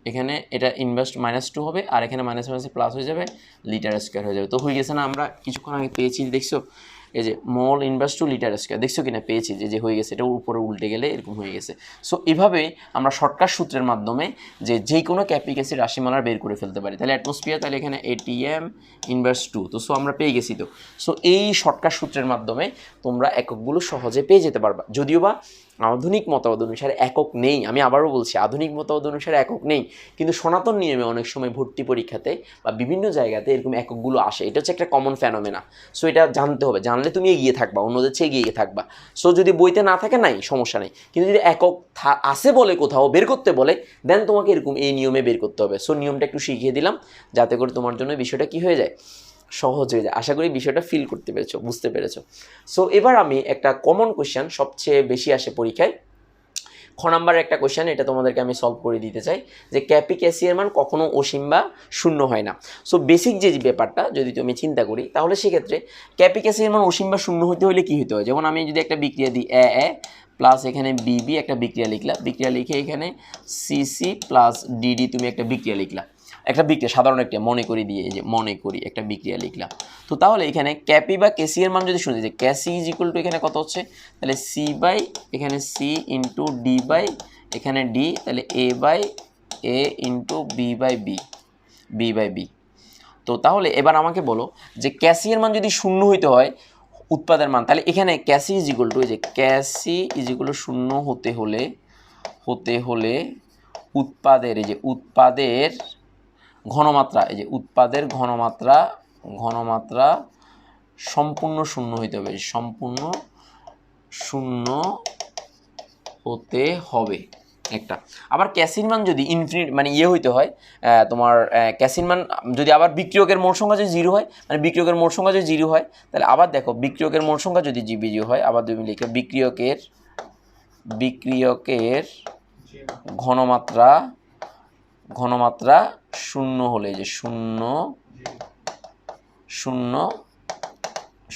এখানে এটা ইনভার্স -2 হবে, আর এখানে মাইনাস প্লাস হয়ে যাবে, লিটার স্কোয়ার হয়ে যাবে। তো হয়ে গেছে না, আমরা কিছুক্ষণ আগে পেয়েছি, দেখছো এই যে মোল ইনভার্স 2 লিটার স্কোয়ার, দেখছো কিনা পেয়েছি যে হয়ে গেছে, এটা উপরে উল্টে গেলে এরকম হয়ে গেছে। সো এভাবে আমরা শর্টকাট সূত্রের মাধ্যমে যে কোনো ক্যাপিকেসির রাশিমালার বের করে ফেলতে পারি। তাহলে অ্যাটমসফিয়ার, তাহলে এখানে ATM ইনভার্স 2, তো সো আমরা পেয়ে গেছি। তো সো এই শর্টকাট সূত্রের মাধ্যমে তোমরা এককগুলো সহজে পেয়ে যেতে পারবা। যদিও বা আধুনিক মতবাদ অনুসারে একক নেই, আমি আবারও বলছি আধুনিক মতবাদ অনুসারে একক নেই, কিন্তু সনাতন নিয়মে অনেক সময় ভর্তি পরীক্ষাতে বা বিভিন্ন জায়গাতে এরকম এককগুলো আসে। এটা হচ্ছে একটা কমন ফেনোমেনা। সো এটা জানতে হবে, জানলে তুমি এগিয়ে থাকবা, অন্যদের চেয়ে এগিয়ে থাকবা। সো যদি বইতে না থাকে নাই সমস্যা নেই, কিন্তু যদি একক আসে বলে কোথাও বের করতে বলে, দেন তোমাকে এরকম এই নিয়মে বের করতে হবে। সো নিয়মটা একটু শিখিয়ে দিলাম যাতে করে তোমার জন্য বিষয়টা কি হয়ে যায়, সহজ হয়ে যায়। আশা করি বিষয়টা ফিল করতে পেরেছো, বুঝতে পেরেছো। সো এবার আমি একটা কমন কোয়েশ্চেন, সবচেয়ে বেশি আসে পরীক্ষায়, খ নাম্বারের একটা কোয়েশ্চেন, এটা তোমাদেরকে আমি সলভ করে দিতে চাই, যে ক্যাপি এর মান কখনো অসীম বা শূন্য হয় না। সো বেসিক যে ব্যাপারটা যদি তুমি চিন্তা করি, তাহলে সেক্ষেত্রে ক্যাপি এর মান অসীম বা শূন্য হতে হলে কী হতে হয়, যেমন আমি যদি একটা বিক্রিয়া দিই এ প্লাস এখানে বিবি, একটা বিক্রিয়া লিখলা, বিক্রিয়া লিখে এখানে সিসি প্লাস ডিডি তুমি একটা বিক্রিয়া লিখলা, একটা বিক্রিয়া সাধারণ একটা মনে করি দিয়ে, এই যে মনে করি একটা বিক্রিয়া লিখলাম। তো তাহলে এখানে ক্যাপি বা কেসি এর মান যদি শুনে, যে ক্যাসি ইজ ইকুয়াল টু এখানে কত হচ্ছে, তাহলে সি বাই এখানে সি ইন্টু ডি বাই এখানে ডি, তাহলে A by A into B by B. তো তাহলে এবার আমাকে বলো যে ক্যাসি এর মান যদি শূন্য হইতে হয় উৎপাদের মান, তাহলে এখানে ক্যাসি ইজ ইকুয়াল টু, এই যে ক্যাসি ইজ ইকুয়াল টু শূন্য হতে হলে উৎপাদের, এই যে উৎপাদের ঘনমাত্রা, এই যে উৎপাদের ঘনমাত্রা সম্পূর্ণ শূন্য হইতে হবে, সম্পূর্ণ শূন্য হতে হবে একটা। আবার ক্যাসির মান যদি ইনফিনিট মানে হইতে হয়, তোমার ক্যাসির মান যদি আবার বিক্রিয়কের মোট সংখ্যা যদি 0 হয়, মানে বিক্রিয়কের মোট সংখ্যা যদি 0 হয়, তাহলে আবার দেখো বিক্রিয়কের মোট সংখ্যা যদি জিবি হয়, আবার তুমি লিখো বিক্রিয়কের ঘনমাত্রা শূন্য হলে, যে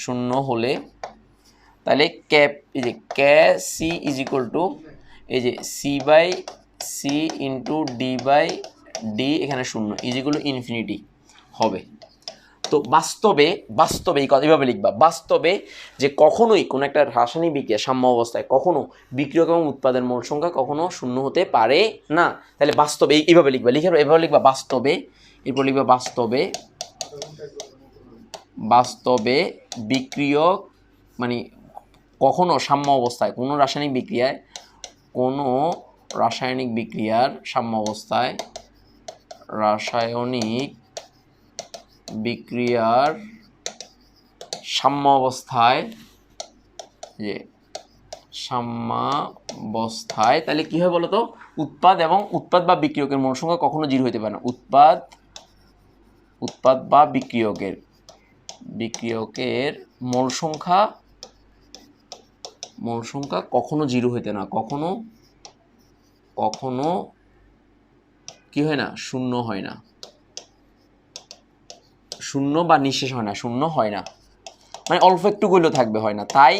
শূন্য হলে, তাহলে এই যে ক্যাসি ইজ ইকুয়াল টু, এই যে C by C into D by D এখানে শূন্য ইজ ইকুয়াল টু ইনফিনিটি হবে। তো বাস্তবে বাস্তবে এই কথা এভাবে লিখবা, বাস্তবে যে কখনোই কোনো একটা রাসায়নিক বিক্রিয়া সাম্য অবস্থায় কখনো বিক্রিয়ক এবং উৎপাদের মোল সংখ্যা কখনো শূন্য হতে পারে না। তাহলে বাস্তবে এইভাবে লিখবা, এভাবে লিখবা বাস্তবে, এরপর লিখবা বাস্তবে, বাস্তবে বিক্রিয়ক মানে কখনো সাম্য অবস্থায় কোনো রাসায়নিক বিক্রিয়ায়, কোনো রাসায়নিক বিক্রিয়ার সাম্য অবস্থায়, রাসায়নিক বিক্রিয়ার সাম্য অবস্থায়, যে সাম্যাবস্থায়, তাহলে কী হয় বলো তো, উৎপাদ এবং উৎপাদ বা বিক্রিয়কের মোল সংখ্যা কখনো জিরো হতে পারে না। উৎপাদ বা বিক্রিয়কের মোল সংখ্যা কখনো জিরো হইতে না, কখনো কি হয় না, শূন্য হয় না, শূন্য বা নিঃশেষ হয় না, শূন্য হয় না, মানে অল্প একটু গইলেও থাকবে, হয় না। তাই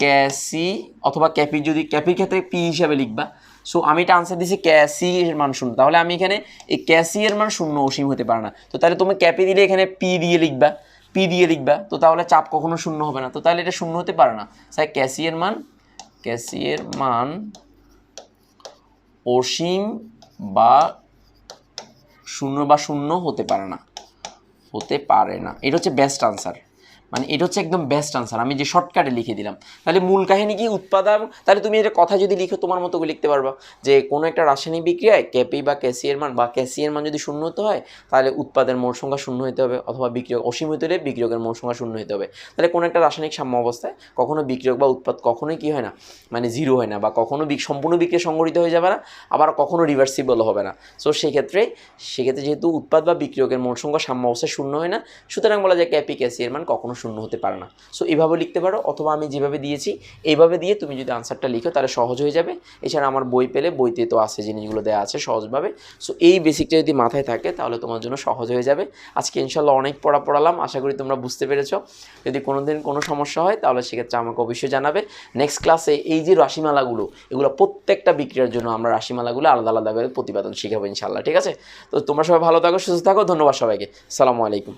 ক্যাসি অথবা ক্যাপি, যদি ক্যাপির ক্ষেত্রে পি হিসাবে লিখবা। সো আমি এটা আনসার দিছি ক্যাসি এর মান শূন্য, তাহলে আমি এখানে এই ক্যাসি এর মান শূন্য অসীম হতে পারে না। তো তাহলে তুমি ক্যাপি দিলে এখানে পি দিয়ে লিখবা, তো তাহলে চাপ কখনো শূন্য হবে না, তো তাহলে এটা শূন্য হতে পারে না। তাই ক্যাসি এর মান অসীম বা শূন্য হতে পারে না, এটা হচ্ছে বেস্ট আনসার, মানে এটা হচ্ছে একদম বেস্ট আনসার, আমি যে শর্টকাটে লিখে দিলাম। তাহলে মূল কাহিনী কি, উৎপাদন, তাহলে তুমি এটা কথা যদি লিখো তোমার মতো লিখতে পারবা যে কোনো একটা রাসায়নিক বিক্রিয়ায় ক্যাপি বা ক্যাসি এর মান যদি শূন্য হতে হয় তাহলে উৎপাদের মোল সংখ্যা শূন্য হতে হবে, অথবা বিক্রিয়ক অসীম হতে হলে বিক্রিয়কের মোল সংখ্যা শূন্য হতে হবে। তাহলে কোনো একটা রাসায়নিক সাম্য অবস্থায় কখনো বিক্রিয়ক বা উৎপাদ কখনোই কি হয় না, মানে জিরো হয় না, বা কখনো সম্পূর্ণ বিক্রিয়া সংঘটিত হয়ে যাবে না, আবার কখনো রিভার্সিবল হবে না। সো সেক্ষেত্রে যেহেতু উৎপাদ বা বিক্রিয়কের মোল সংখ্যা সাম্য অবস্থায় শূন্য হয় না, সুতরাং বলা যায় ক্যাপি ক্যাসি এর মান কখনো শূন্য হতে পারে না। সো এইভাবে লিখতে পারো, অথবা আমি যেভাবে দিয়েছি এইভাবে দিয়ে তুমি যদি আনসারটা লিখো তাহলে সহজ হয়ে যাবে। এছাড়া আমার বই পেলে, বইতে তো আছে, জিনিসগুলো দেওয়া আছে সহজভাবে। সো এই বেসিকটা যদি মাথায় থাকে তাহলে তোমার জন্য সহজ হয়ে যাবে। আজকে ইনশাল্লাহ অনেক পড়ালাম, আশা করি তোমরা বুঝতে পেরেছো। যদি কোনোদিন কোনো সমস্যা হয় তাহলে সেক্ষেত্রে আমাকে অবশ্যই জানাবে। নেক্সট ক্লাসে এই যে রাশিমালাগুলো, এগুলো প্রত্যেকটা বিক্রিয়ার জন্য আমরা রাশিমালাগুলো আলাদা আলাদা করে প্রতিপাদন শিখাবো ইনশাল্লাহ। ঠিক আছে, তো তোমরা সবাই ভালো থাকো, সুস্থ থাকো, ধন্যবাদ সবাইকে, আসসালামু আলাইকুম।